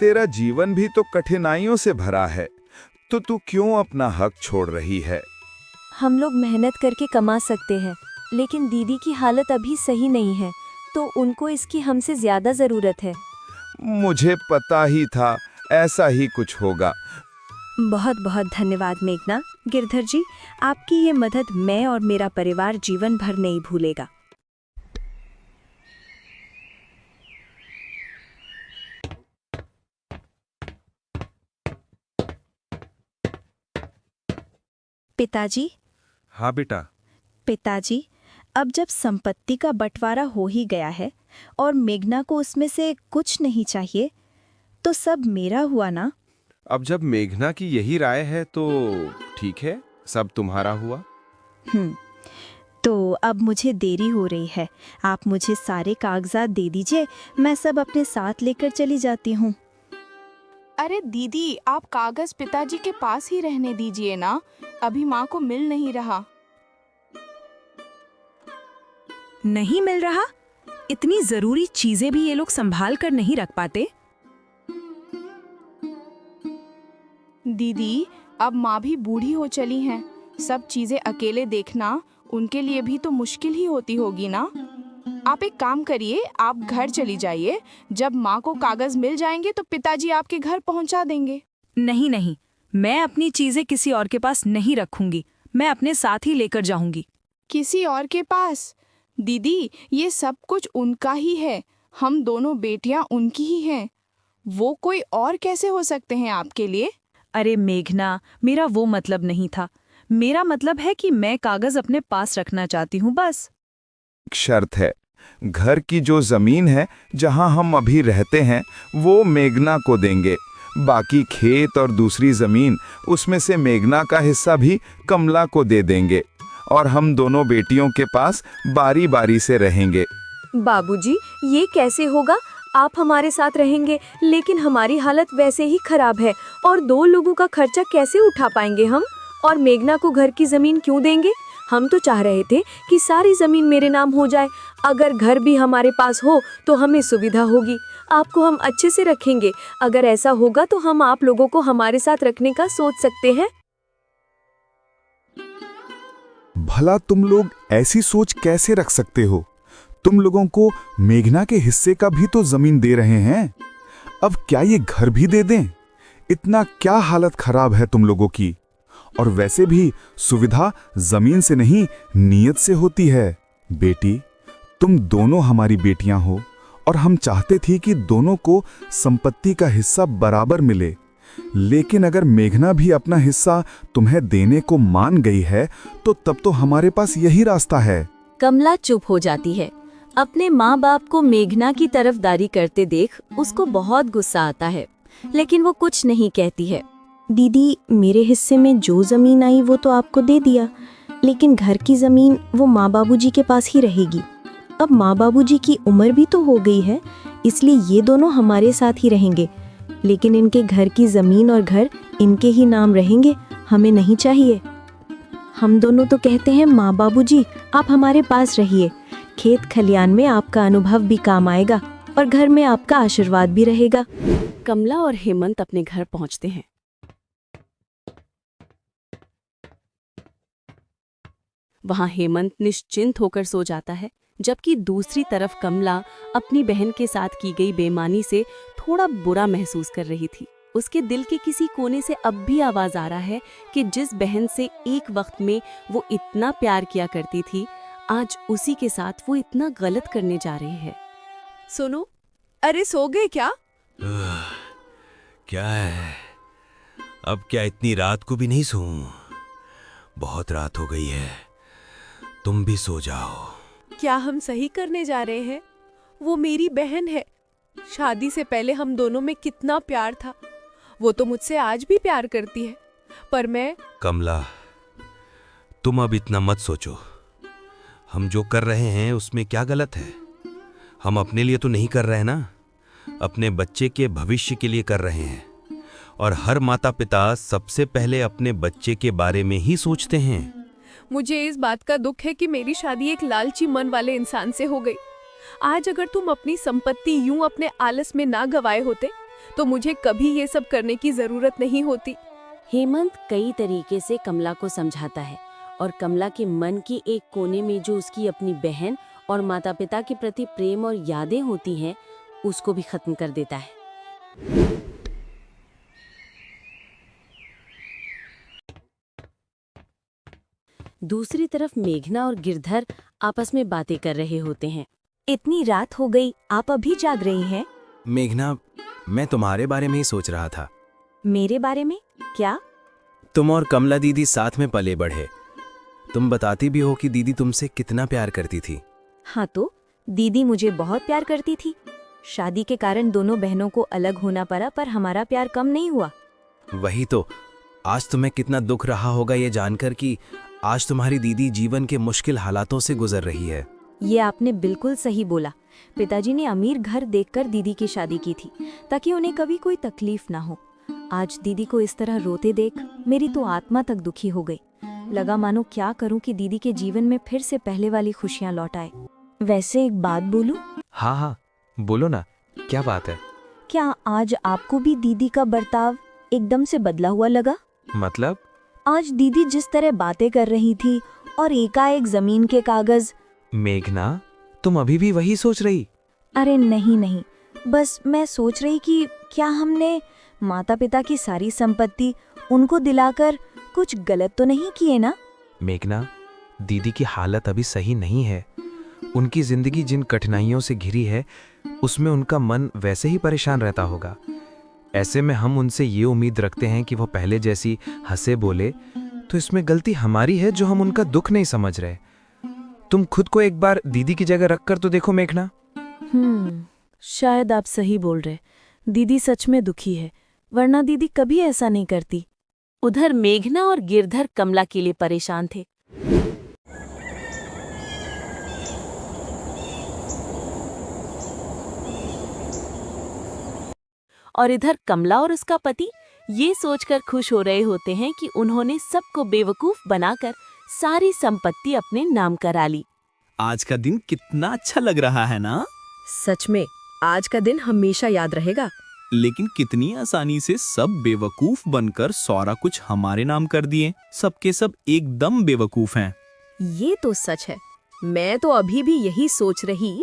तेरा जीवन भी तो कठिनाइयों से भरा है, तो तू क्यों अपना हक छोड़ रही है? हम लोग मेहनत करके कमा सकते हैं, लेकिन दीदी की हालत अभी सही नहीं है, तो उनको इसकी हमसे ज्यादा जरूरत है। मुझे पता ही था ऐसा ही कुछ होगा। बहुत बहुत धन्यवाद मेघना। गिरधर जी, आपकी ये मदद मैं और मेरा परिवार जीवन भर नहीं भूलेगा। पिताजी। हाँ बेटा। पिताजी, अब जब संपत्ति का बंटवारा हो ही गया है और मेघना को उसमें से कुछ नहीं चाहिए, तो सब मेरा हुआ ना? अब जब मेघना की यही राय है तो ठीक है, सब तुम्हारा हुआ। तो अब मुझे देरी हो रही है। आप मुझे सारे कागजात दे दीजिए, मैं सब अपने साथ लेकर चली जाती हूँ। अरे दीदी, आप कागज पिताजी के पास ही रहने दीजिए ना, अभी माँ को मिल नहीं रहा। नहीं मिल रहा? इतनी जरूरी चीजें भी ये लोग संभाल कर नहीं रख पाते। दीदी, अब माँ भी बूढ़ी हो चली हैं, सब चीजें अकेले देखना उनके लिए भी तो मुश्किल ही होती होगी ना। आप एक काम करिए, आप घर चली जाइए। जब माँ को कागज मिल जाएंगे तो पिताजी आपके घर पहुँचा देंगे। नहीं नहीं, मैं अपनी चीजें किसी और के पास नहीं रखूंगी, मैं अपने साथ ही लेकर जाऊंगी। किसी और के पास? दीदी, ये सब कुछ उनका ही है, हम दोनों बेटियां उनकी ही हैं। वो कोई और कैसे हो सकते हैं आपके लिए? अरे मेघना, मेरा वो मतलब नहीं था। मेरा मतलब है कि मैं कागज अपने पास रखना चाहती हूँ, बस। एक शर्त है। घर की जो जमीन है जहां हम अभी रहते हैं वो मेघना को देंगे। बाकी खेत और दूसरी जमीन, उसमें से मेघना का हिस्सा भी कमला को दे देंगे और हम दोनों बेटियों के पास बारी बारी से रहेंगे। बाबूजी, ये कैसे होगा? आप हमारे साथ रहेंगे लेकिन हमारी हालत वैसे ही खराब है और 2 लोगों का खर्चा कैसे उठा पाएंगे हम? और मेघना को घर की जमीन क्यों देंगे? हम तो चाह रहे थे कि सारी जमीन मेरे नाम हो जाए। अगर घर भी हमारे पास हो तो हमें सुविधा होगी। आपको हम अच्छे से रखेंगे। अगर ऐसा होगा तो हम आप लोगों को हमारे साथ रखने का सोच सकते हैं। भला तुम लोग ऐसी सोच कैसे रख सकते हो? तुम लोगों को मेघना के हिस्से का भी तो जमीन दे रहे हैं। अब क्या ये घर भी दे दें? इतना क्या हालत खराब है तुम लोगों की? और वैसे भी सुविधा जमीन से नहीं, नीयत से होती है। बेटी, तुम दोनों हमारी बेटियां हो और हम चाहते थे कि दोनों को संपत्ति का हिस्सा बराबर मिले। लेकिन अगर मेघना भी अपना हिस्सा तुम्हें देने को मान गई है तो तब तो हमारे पास यही रास्ता है। कमला चुप हो जाती है। अपने माँ बाप को मेघना की तरफदारी करते देख उसको बहुत गुस्सा आता है, लेकिन वो कुछ नहीं कहती है। दीदी, मेरे हिस्से में जो जमीन आई वो तो आपको दे दिया, लेकिन घर की जमीन वो माँ बाबूजी के पास ही रहेगी। अब माँ बाबूजी की उम्र भी तो हो गई है, इसलिए ये दोनों हमारे साथ ही रहेंगे। लेकिन इनके घर की जमीन और घर इनके ही नाम रहेंगे, हमें नहीं चाहिए। हम दोनों तो कहते हैं माँ बाबूजी आप हमारे पास रहिए। खेत खलियान में आपका अनुभव भी काम आएगा और घर में आपका आशीर्वाद भी रहेगा। कमला और हेमंत अपने घर पहुंचते हैं। वहां हेमंत निश्चिंत होकर सो जाता है, जबकि दूसरी तरफ कमला अपनी बहन के साथ की गई बेईमानी से थोड़ा बुरा महसूस कर रही थी। उसके दिल के किसी कोने से अब भी आवाज आ रहा है कि जिस बहन से एक वक्त में वो इतना प्यार किया करती थी, आज उसी के साथ वो इतना गलत करने जा रही है। सुनो, अरे सो गए क्या? क्या है? अब क्या इतनी रात को भी नहीं सोऊं? बहुत रात हो गई है, तुम भी सो जाओ। क्या हम सही करने जा रहे हैं? वो मेरी बहन है। शादी से पहले हम दोनों में कितना प्यार था। वो तो मुझसे आज भी प्यार करती है, पर मैं... कमला, तुम अब इतना मत सोचो। हम जो कर रहे हैं उसमें क्या गलत है? हम अपने लिए तो नहीं कर रहे ना, अपने बच्चे के भविष्य के लिए कर रहे हैं। और हर माता पिता सबसे पहले अपने बच्चे के बारे में ही सोचते हैं। मुझे इस बात का दुख है कि मेरी शादी एक लालची मन वाले इंसान से हो गई। आज अगर तुम अपनी संपत्ति यूं अपने आलस में ना गवाए होते तो मुझे कभी ये सब करने की जरूरत नहीं होती। हेमंत कई तरीके से कमला को समझाता है और कमला के मन की एक कोने में जो उसकी अपनी बहन और माता पिता के प्रति प्रेम और यादें होती हैं, उसको भी खत्म कर देता है। दूसरी तरफ मेघना और गिरधर आपस में बातें कर रहे होते हैं। इतनी रात हो गई, आप अभी जाग रही हैं? मेघना, मैं तुम्हारे बारे में ही सोच रहा था। मेरे बारे में? क्या? तुम और कमला दीदी साथ में पले बढ़े। तुम बताती भी हो कि दीदी तुमसे कितना प्यार करती थी। हाँ तो दीदी मुझे बहुत प्यार करती थी। शादी के कारण दोनों बहनों को अलग होना पड़ा, पर हमारा प्यार कम नहीं हुआ। वही तो, आज तुम्हें कितना दुख रहा होगा ये जानकर कि आज तुम्हारी दीदी जीवन के मुश्किल हालातों से गुजर रही है। ये आपने बिल्कुल सही बोला। पिताजी ने अमीर घर देखकर दीदी की शादी की थी ताकि उन्हें कभी कोई तकलीफ ना हो। आज दीदी को इस तरह रोते देख मेरी तो आत्मा तक दुखी हो गई। लगा मानो क्या करूं कि दीदी के जीवन में फिर से पहले वाली खुशियां लौट आए। वैसे एक बात बोलूं? हाँ हाँ, बोलो ना, क्या बात है? क्या आज आपको भी दीदी का बर्ताव एकदम से बदला हुआ लगा? मतलब? आज दीदी जिस तरह बातें कर रही थी और एकाएक जमीन के कागज। मेघना, तुम अभी भी वही सोच रही? अरे नहीं नहीं, बस मैं सोच रही कि क्या हमने माता पिता की सारी संपत्ति उनको दिलाकर कुछ गलत तो नहीं किए ना? मेघना, दीदी की हालत अभी सही नहीं है। उनकी जिंदगी जिन कठिनाइयों से घिरी है उसमें उनका मन वैसे ही परेशान रहता होगा। ऐसे में हम उनसे ये उम्मीद रखते हैं कि वो पहले जैसी हंसे बोले, तो इसमें गलती हमारी है जो हम उनका दुख नहीं समझ रहे। तुम खुद को एक बार दीदी की जगह रखकर तो देखो मेघना। शायद आप सही बोल रहे। दीदी सच में दुखी है, वरना दीदी कभी ऐसा नहीं करती। उधर मेघना और गिरधर कमला के लिए परेशान थे। और इधर कमला और उसका पति ये सोचकर खुश हो रहे होते हैं कि उन्होंने सबको बेवकूफ बनाकर सारी संपत्ति अपने नाम करा ली। आज का दिन कितना अच्छा लग रहा है ना? सच में आज का दिन हमेशा याद रहेगा। लेकिन कितनी आसानी से सब बेवकूफ बनकर सारा कुछ हमारे नाम कर दिए। सबके सब एकदम बेवकूफ हैं। ये तो सच है। मैं तो अभी भी यही सोच रही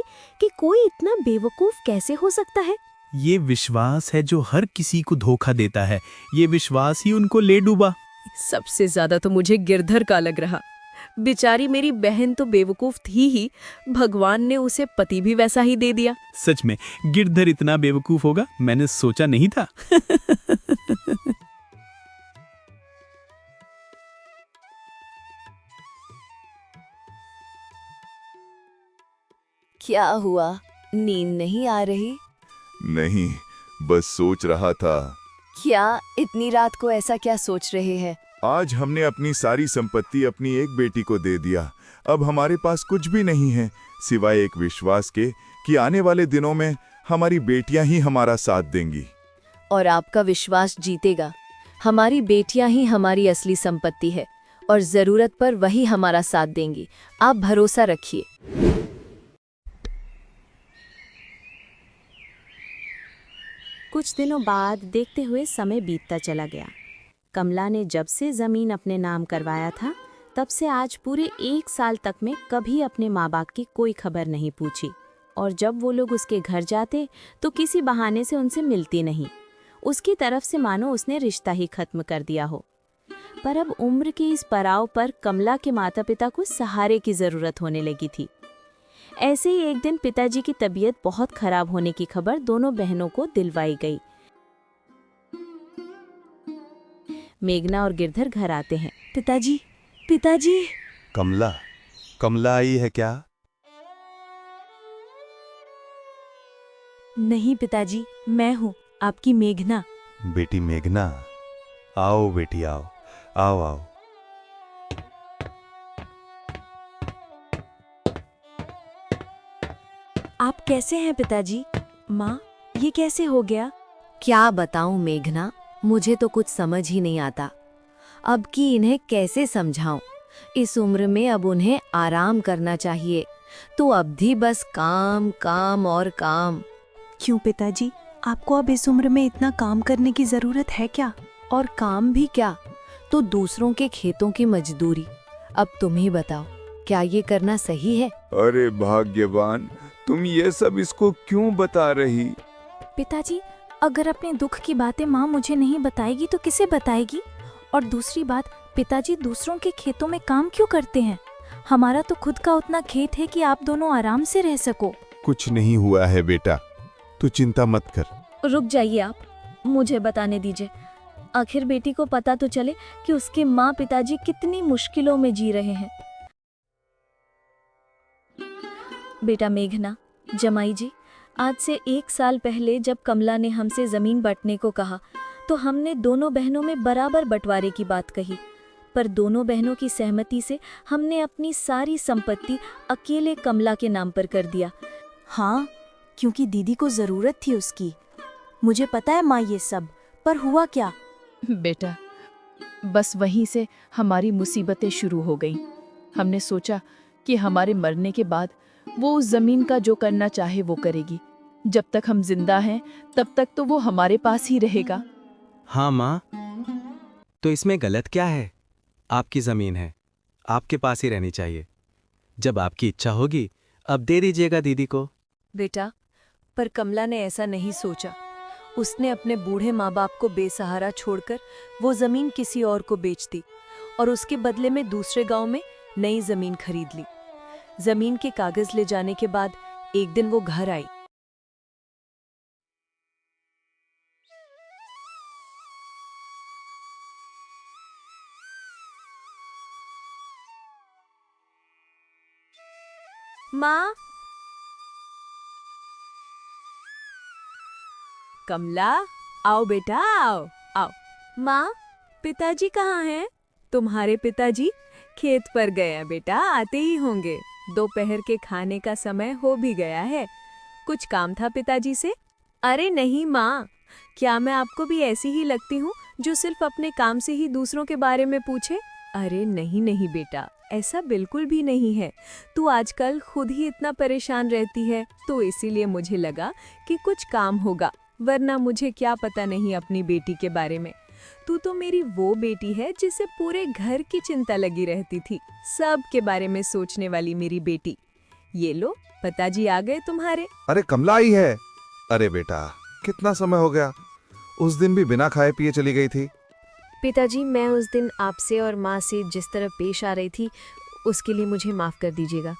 कि कोई इतना बेवकूफ कैसे हो सकता है। ये विश्वास है जो हर किसी को धोखा देता है। ये विश्वास ही उनको ले डूबा। सबसे ज्यादा तो मुझे गिरधर का लग रहा। बेचारी मेरी बहन तो बेवकूफ थी ही, भगवान ने उसे पति भी वैसा ही दे दिया। सच में गिरधर इतना बेवकूफ होगा मैंने सोचा नहीं था। क्या हुआ, नींद नहीं आ रही? नहीं, बस सोच रहा था। क्या इतनी रात को ऐसा क्या सोच रहे हैं? आज हमने अपनी सारी संपत्ति अपनी एक बेटी को दे दिया। अब हमारे पास कुछ भी नहीं है सिवाय एक विश्वास के कि आने वाले दिनों में हमारी बेटियां ही हमारा साथ देंगी। और आपका विश्वास जीतेगा। हमारी बेटियां ही हमारी असली संपत्ति है और जरूरत पर वही हमारा साथ देंगी। आप भरोसा रखिए। कुछ दिनों बाद देखते हुए समय बीतता चला गया। कमला ने जब से जमीन अपने नाम करवाया था तब से आज पूरे 1 साल तक में कभी अपने माँ बाप की कोई खबर नहीं पूछी। और जब वो लोग उसके घर जाते तो किसी बहाने से उनसे मिलती नहीं। उसकी तरफ से मानो उसने रिश्ता ही खत्म कर दिया हो। पर अब उम्र के इस पड़ाव पर कमला के माता पिता को सहारे की जरूरत होने लगी थी। ऐसे ही एक दिन पिताजी की तबीयत बहुत खराब होने की खबर दोनों बहनों को दिलवाई गई। मेघना और गिरधर घर आते हैं। पिताजी, पिताजी। कमला, कमला आई है क्या? नहीं पिताजी, मैं हूँ, आपकी मेघना। बेटी मेघना, आओ बेटी आओ, आओ आओ। आप कैसे हैं पिताजी? माँ, ये कैसे हो गया? क्या बताऊं मेघना, मुझे तो कुछ समझ ही नहीं आता। अब कि इन्हें कैसे समझाऊं। इस उम्र में अब उन्हें आराम करना चाहिए, तो अब भी बस काम काम और काम। क्यों पिताजी, आपको अब इस उम्र में इतना काम करने की जरूरत है क्या? और काम भी क्या, तो दूसरों के खेतों की मजदूरी। अब तुम ही बताओ, क्या ये करना सही है? अरे भाग्यवान, तुम ये सब इसको क्यों बता रही? पिताजी, अगर अपने दुख की बातें माँ मुझे नहीं बताएगी तो किसे बताएगी? और दूसरी बात, पिताजी दूसरों के खेतों में काम क्यों करते हैं? हमारा तो खुद का उतना खेत है कि आप दोनों आराम से रह सको। कुछ नहीं हुआ है बेटा, तू चिंता मत कर। रुक जाइए आप, मुझे बताने दीजिए। आखिर बेटी को पता तो चले कि उसके माँ पिताजी कितनी मुश्किलों में जी रहे हैं। बेटा मेघना, जमाई जी, आज से 1 साल पहले जब कमला ने हमसे जमीन बांटने को कहा तो हमने दोनों बहनों में बराबर बंटवारे की बात कही। पर दोनों बहनों की सहमति से हमने अपनी सारी संपत्ति अकेले कमला के नाम पर कर दिया। हाँ, क्योंकि दीदी को जरूरत थी उसकी। मुझे पता है माँ ये सब, पर हुआ क्या? बेटा, बस वहीं से हमारी मुसीबतें शुरू हो गईं। हमने सोचा कि हमारे मरने के बाद वो उस जमीन का जो करना चाहे वो करेगी। जब तक हम जिंदा हैं तब तक तो वो हमारे पास ही रहेगा। हाँ माँ, तो इसमें गलत क्या है? आपकी जमीन है, आपके पास ही रहनी चाहिए। जब आपकी इच्छा होगी अब दे दीजिएगा दीदी को। बेटा, पर कमला ने ऐसा नहीं सोचा। उसने अपने बूढ़े माँ बाप को बेसहारा छोड़कर वो जमीन किसी और को बेच दी और उसके बदले में दूसरे गांव में नई जमीन खरीद ली। जमीन के कागज ले जाने के बाद एक दिन वो घर आई। माँ। कमला, आओ बेटा, आओ आओ। माँ, पिताजी कहाँ हैं? तुम्हारे पिताजी खेत पर गए हैं बेटा, आते ही होंगे। दोपहर के खाने का समय हो भी गया है। कुछ काम था पिताजी से? अरे नहीं माँ, क्या मैं आपको भी ऐसी ही लगती हूँ जो सिर्फ अपने काम से ही दूसरों के बारे में पूछे? अरे नहीं नहीं बेटा, ऐसा बिल्कुल भी नहीं है। तू आजकल खुद ही इतना परेशान रहती है, तो इसीलिए मुझे लगा कि कुछ काम होगा, वरना मुझे क्या पता नहीं अपनी बेटी के बारे में। तू तो मेरी वो बेटी है जिसे पूरे घर की चिंता लगी रहती थी, सब के बारे में सोचने वाली मेरी बेटी। ये लो, पिताजी आ गए तुम्हारे। अरे कमला आई है। अरे बेटा, कितना समय हो गया, उस दिन भी बिना खाए पिए चली गई थी। पिताजी, मैं उस दिन आपसे और माँ से जिस तरह पेश आ रही थी उसके लिए मुझे माफ़ कर दीजिएगा।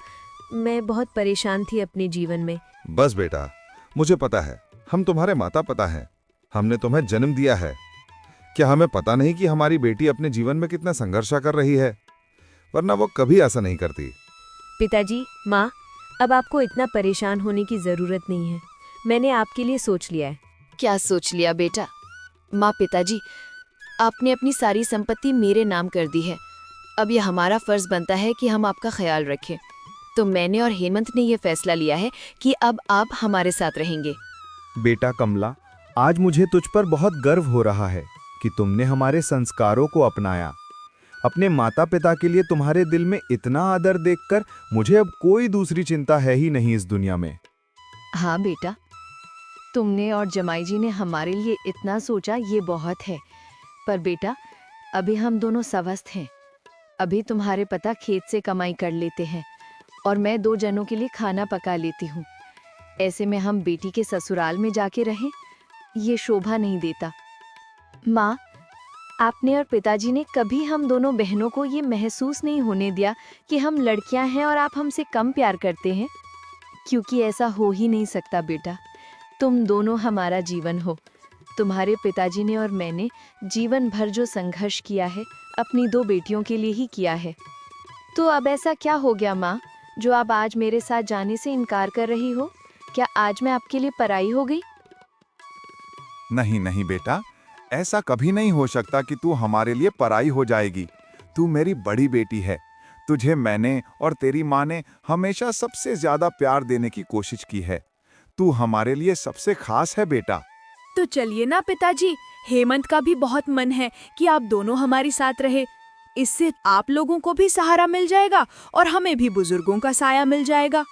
मैं बहुत परेशान थी अपने जीवन में। बस बेटा, मुझे पता है, हम तुम्हारे माता पिता हैं, हमने तुम्हें जन्म दिया है। क्या हमें पता नहीं कि हमारी बेटी अपने जीवन में कितना संघर्ष कर रही है? वरना वो कभी ऐसा नहीं करती। पिताजी, माँ, अब आपको इतना परेशान होने की ज़रूरत नहीं है। मैंने आपके लिए सोच लिया है। क्या सोच लिया बेटा? माँ, पिताजी, आपने अपनी सारी संपत्ति मेरे नाम कर दी है। अब यह हमारा फर्ज बनता है कि हम आपका ख्याल रखें। तो मैंने और हेमंत ने यह फैसला लिया है कि अब आप हमारे साथ रहेंगे। बेटा कमला, आज मुझे तुझ पर बहुत गर्व हो रहा है कि तुमने हमारे संस्कारों को अपनाया। अपने माता पिता के लिए तुम्हारे दिल में इतना आदर देखकर मुझे अब कोई दूसरी चिंता है ही नहीं इस दुनिया में। हाँ बेटा, तुमने और जमाई जी ने हमारे लिए इतना सोचा, ये बहुत है। पर बेटा, अभी हम दोनों स्वस्थ हैं। अभी तुम्हारे पिता खेत से कमाई कर लेते हैं और मैं 2 जनों के लिए खाना पका लेती हूँ। ऐसे में हम बेटी के ससुराल में जाके रहें, ये शोभा नहीं देता। माँ, आपने और पिताजी ने कभी हम दोनों बहनों को ये महसूस नहीं होने दिया कि हम लड़कियां हैं और आप हमसे कम प्यार करते हैं, क्योंकि ऐसा हो ही नहीं सकता बेटा। तुम दोनों हमारा जीवन हो। तुम्हारे पिताजी ने और मैंने जीवन भर जो संघर्ष किया है, अपनी 2 बेटियों के लिए ही किया है। तो अब ऐसा क्या हो गया माँ, जो आप आज मेरे साथ जाने से इनकार कर रही हो? क्या आज मैं आपके लिए पराई हो गई? नहीं नहीं बेटा, ऐसा कभी नहीं हो सकता कि तू हमारे लिए पराई हो जाएगी। तू मेरी बड़ी बेटी है। तुझे मैंने और तेरी माँ ने हमेशा सबसे ज्यादा प्यार देने की कोशिश की है। तू हमारे लिए सबसे खास है बेटा। तो चलिए ना पिताजी, हेमंत का भी बहुत मन है कि आप दोनों हमारे साथ रहे। इससे आप लोगों को भी सहारा मिल जाएगा और हमें भी बुजुर्गों का साया मिल जाएगा।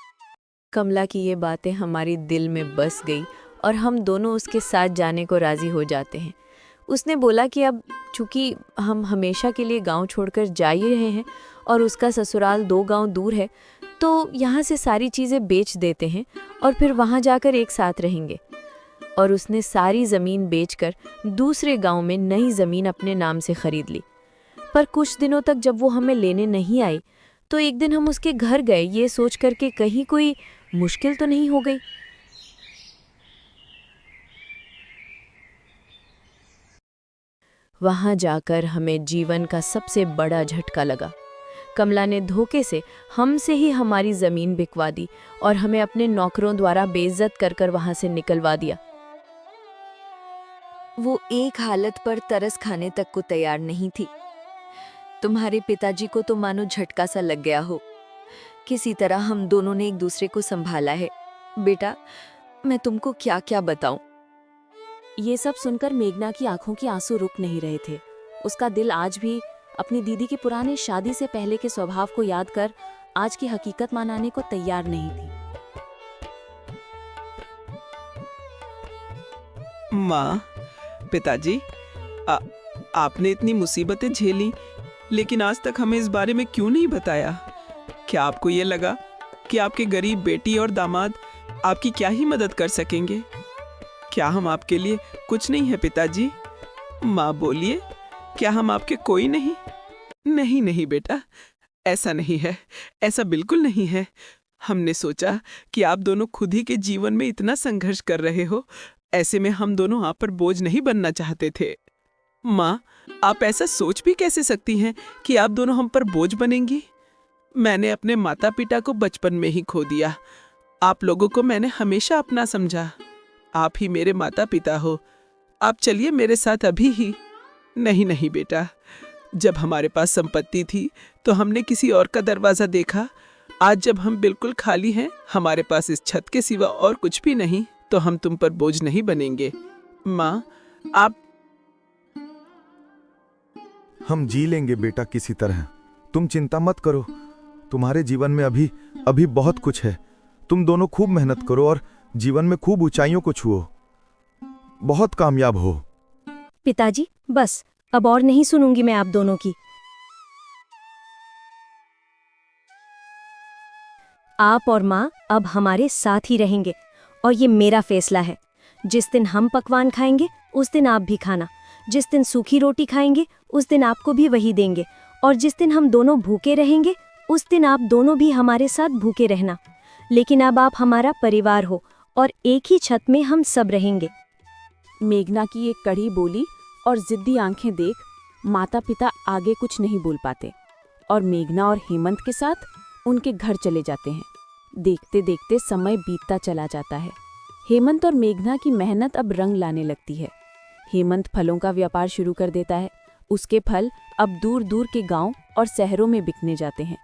कमला की ये बातें हमारी दिल में बस गई और हम दोनों उसके साथ जाने को राजी हो जाते हैं। उसने बोला कि अब चूंकि हम हमेशा के लिए गांव छोड़कर जा ही रहे हैं और उसका ससुराल 2 गांव दूर है, तो यहाँ से सारी चीज़ें बेच देते हैं और फिर वहाँ जाकर एक साथ रहेंगे। और उसने सारी ज़मीन बेचकर दूसरे गांव में नई ज़मीन अपने नाम से खरीद ली। पर कुछ दिनों तक जब वो हमें लेने नहीं आई, तो एक दिन हम उसके घर गए, ये सोच कर के कहीं कोई मुश्किल तो नहीं हो गई। वहाँ जाकर हमें जीवन का सबसे बड़ा झटका लगा। कमला ने धोखे से हमसे ही हमारी ज़मीन बिकवा दी और हमें अपने नौकरों द्वारा बेइज्जत कर कर वहाँ से निकलवा दिया। वो एक हालत पर तरस खाने तक को तैयार नहीं थी। तुम्हारे पिताजी को तो मानो झटका सा लग गया हो। किसी तरह हम दोनों ने एक दूसरे को संभाला है। बेटा, मैं तुमको क्या क्या बताऊं। ये सब सुनकर मेघना की आंखों की आंसू रुक नहीं रहे थे। उसका दिल आज भी अपनी दीदी के पुराने शादी से पहले के स्वभाव को याद कर आज की हकीकत मनाने को तैयार नहीं थी। माँ, पिताजी, आपने इतनी मुसीबतें झेली, लेकिन आज तक हमें इस बारे में क्यों नहीं बताया? क्या आपको ये लगा कि आपके गरीब बेटी और दामाद आपकी क्या ही मदद कर सकेंगे? क्या हम आपके लिए कुछ नहीं है पिताजी? माँ बोलिए, क्या हम आपके कोई नहीं? नहीं नहीं बेटा, ऐसा नहीं है, ऐसा बिल्कुल नहीं है। हमने सोचा कि आप दोनों खुद ही के जीवन में इतना संघर्ष कर रहे हो, ऐसे में हम दोनों आप पर बोझ नहीं बनना चाहते थे। माँ, आप ऐसा सोच भी कैसे सकती हैं कि आप दोनों हम पर बोझ बनेंगी? मैंने अपने माता पिता को बचपन में ही खो दिया। आप लोगों को मैंने हमेशा अपना समझा। आप ही मेरे माता पिता हो। आप चलिए मेरे साथ अभी ही। नहीं नहीं बेटा, जब हमारे पास संपत्ति थी तो हमने किसी और का दरवाजा देखा। आज जब हम बिल्कुल खाली हैं, हमारे पास इस छत के सिवा और कुछ भी नहीं, तो हम तुम पर बोझ नहीं बनेंगे। माँ, आप हम जी लेंगे बेटा किसी तरह, तुम चिंता मत करो। तुम्हारे जीवन में अभी बहुत कुछ है। तुम दोनों खूब मेहनत करो और जीवन में खूब ऊंचाइयों को छुओ, बहुत कामयाब हो। पिताजी बस, अब और नहीं सुनूंगी मैं आप दोनों की। आप और माँ अब हमारे साथ ही रहेंगे और ये मेरा फैसला है। जिस दिन हम पकवान खाएंगे उस दिन आप भी खाना, जिस दिन सूखी रोटी खाएंगे उस दिन आपको भी वही देंगे, और जिस दिन हम दोनों भूखे रहेंगे उस दिन आप दोनों भी हमारे साथ भूखे रहना। लेकिन अब आप हमारा परिवार हो और एक ही छत में हम सब रहेंगे। मेघना की एक कड़ी बोली और जिद्दी आंखें देख माता पिता आगे कुछ नहीं बोल पाते और मेघना और हेमंत के साथ उनके घर चले जाते हैं। देखते देखते समय बीतता चला जाता है। हेमंत और मेघना की मेहनत अब रंग लाने लगती है। हेमंत फलों का व्यापार शुरू कर देता है। उसके फल अब दूर दूर के गांव और शहरों में बिकने जाते हैं।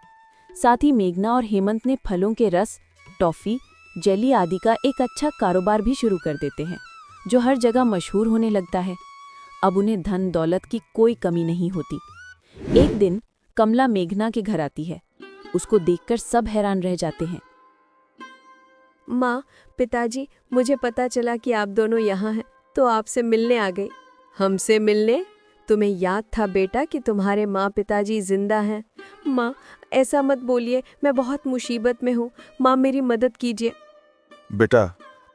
साथ ही मेघना और हेमंत ने फलों के रस, टॉफी, जेली आदि का एक अच्छा कारोबार भी शुरू कर देते हैं, जो हर जगह मशहूर होने लगता है। अब उन्हें धन दौलत की कोई कमी नहीं होती। एक दिन कमला मेघना के घर आती है। उसको देखकर सब हैरान रह जाते हैं। माँ, पिताजी, मुझे पता चला कि आप दोनों यहाँ हैं, तो आपसे मिलने आ गई। हमसे मिलने? तुम्हें याद था बेटा कि तुम्हारे माँ पिताजी जिंदा हैं? माँ, ऐसा मत बोलिए, मैं बहुत मुसीबत में हूँ। माँ, मेरी मदद कीजिए। बेटा,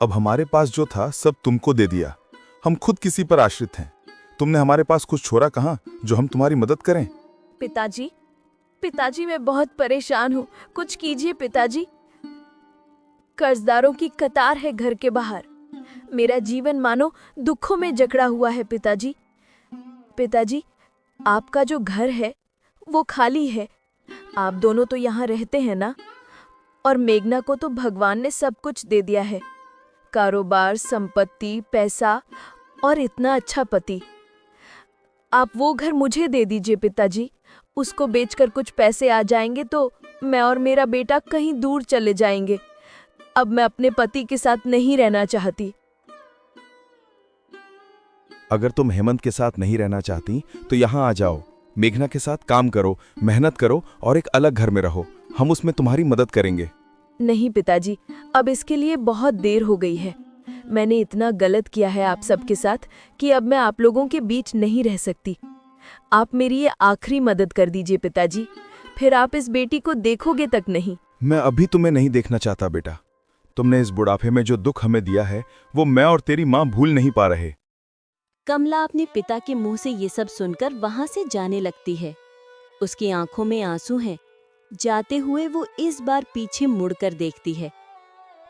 अब हमारे पास जो था सब तुमको दे दिया। हम खुद किसी पर आश्रित हैं। तुमने हमारे पास कुछ छोड़ा कहाँ जो हम तुम्हारी मदद करें? पिताजी, मैं बहुत परेशान हूँ। कुछ कीजिए पिताजी। कर्जदारों की कतार है घर के बाहर। मेरा जीवन मानो दुखों में जकड़ा हुआ है पिताजी। पिताजी, आपका जो घर है वो खाली है। आप दोनों तो यहाँ रहते हैं ना? और मेघना को तो भगवान ने सब कुछ दे दिया है, कारोबार, संपत्ति, पैसा और इतना अच्छा पति। आप वो घर मुझे दे दीजिए पिताजी। उसको बेचकर कुछ पैसे आ जाएंगे तो मैं और मेरा बेटा कहीं दूर चले जाएंगे। अब मैं अपने पति के साथ नहीं रहना चाहती। अगर तुम हेमंत के साथ नहीं रहना चाहती तो यहाँ आ जाओ, मेघना के साथ काम करो, मेहनत करो और एक अलग घर में रहो। हम उसमें तुम्हारी मदद करेंगे। नहीं पिताजी, अब इसके लिए बहुत देर हो गई है। मैंने इतना गलत किया है आप सबके साथ कि अब मैं आप लोगों के बीच नहीं रह सकती। आप मेरी ये आखिरी मदद कर दीजिए पिताजी, फिर आप इस बेटी को देखोगे तक नहीं। मैं अभी तुम्हें नहीं देखना चाहता बेटा। तुमने इस बुढ़ापे में जो दुख हमें दिया है वो मैं और तेरी माँ भूल नहीं पा रहे। कमला अपने पिता के मुंह से ये सब सुनकर वहां से जाने लगती है। उसकी आंखों में आंसू हैं। जाते हुए वो इस बार पीछे मुड़कर देखती है।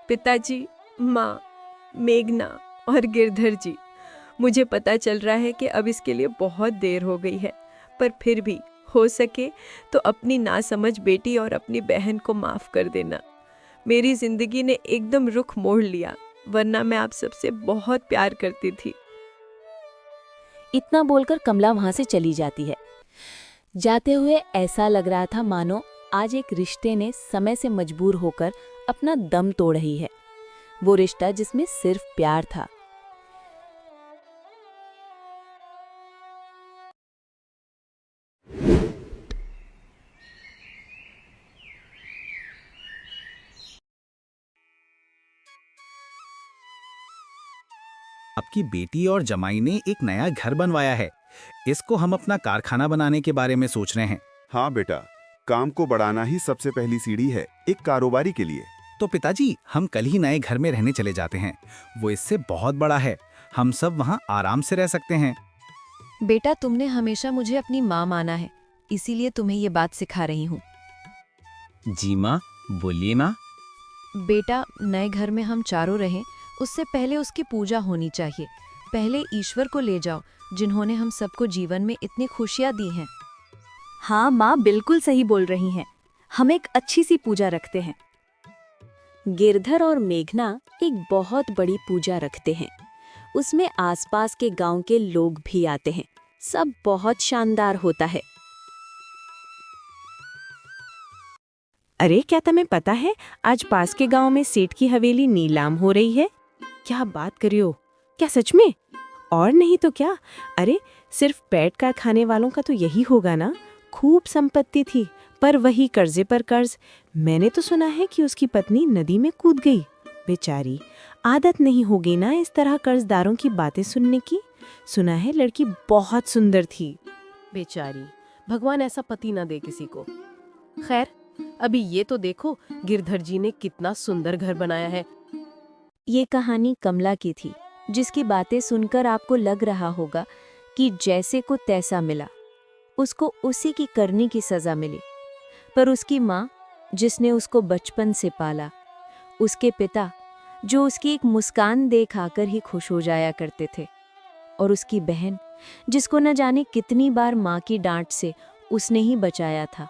पिताजी, माँ, मेघना और गिरधर जी, मुझे पता चल रहा है कि अब इसके लिए बहुत देर हो गई है, पर फिर भी हो सके तो अपनी नासमझ बेटी और अपनी बहन को माफ कर देना। मेरी जिंदगी ने एकदम रुख मोड़ लिया, वरना मैं आप सबसे बहुत प्यार करती थी। इतना बोलकर कमला वहां से चली जाती है। जाते हुए ऐसा लग रहा था मानो आज एक रिश्ते ने समय से मजबूर होकर अपना दम तोड़ रही है। वो रिश्ता जिसमें सिर्फ प्यार था। आपकी बेटी और जमाई ने एक नया घर बनवाया है। इसको हम अपना कारखाना बनाने के बारे में सोच रहे हैं। हाँ बेटा, काम को बढ़ाना ही सबसे पहली सीढ़ी है एक कारोबारी के लिए। तो पिताजी, हम कल ही नए घर में रहने चले जाते हैं। वो इससे बहुत बड़ा है। हम सब वहाँ आराम से रह सकते हैं। बेटा, तुमने हमेशा मुझे अपनी माँ माना है, इसीलिए तुम्हें ये बात सिखा रही हूँ। जी माँ, बोलिए माँ। बेटा, नए घर में हम चारों रहें उससे पहले उसकी पूजा होनी चाहिए। पहले ईश्वर को ले जाओ, जिन्होंने हम सबको जीवन में इतनी खुशियाँ दी हैं। हाँ माँ, बिल्कुल सही बोल रही हैं। हम एक अच्छी सी पूजा रखते हैं। गिरधर और मेघना एक बहुत बड़ी पूजा रखते हैं। उसमें आसपास के गांव के लोग भी आते हैं। सब बहुत शानदार होता है। अरे क्या तुम्हें पता है, आज पास के गांव में सेठ की हवेली नीलाम हो रही है। क्या बात करियो, क्या सच में? और नहीं तो क्या। अरे सिर्फ पेट का खाने वालों का तो यही होगा ना। खूब संपत्ति थी पर वही कर्जे पर कर्ज। मैंने तो सुना है कि उसकी पत्नी नदी में कूद गई। बेचारी, आदत नहीं होगी ना इस तरह कर्जदारों की बातें सुनने की। सुना है लड़की बहुत सुंदर थी। बेचारी, भगवान ऐसा पति ना दे किसी को। खैर, अभी ये तो देखो गिरधर जी ने कितना सुंदर घर बनाया है। ये कहानी कमला की थी, जिसकी बातें सुनकर आपको लग रहा होगा कि जैसे को तैसा मिला, उसको उसी की करनी की सजा मिली। पर उसकी माँ, जिसने उसको बचपन से पाला, उसके पिता, जो उसकी एक मुस्कान देख आकर ही खुश हो जाया करते थे, और उसकी बहन, जिसको न जाने कितनी बार माँ की डांट से उसने ही बचाया था,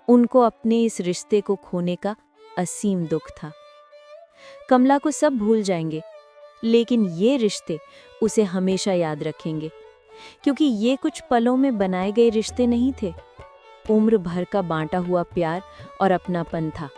उनको अपने इस रिश्ते को खोने का असीम दुख था। कमला को सब भूल जाएंगे, लेकिन ये रिश्ते उसे हमेशा याद रखेंगे, क्योंकि ये कुछ पलों में बनाए गए रिश्ते नहीं थे। उम्र भर का बांटा हुआ प्यार और अपनापन था।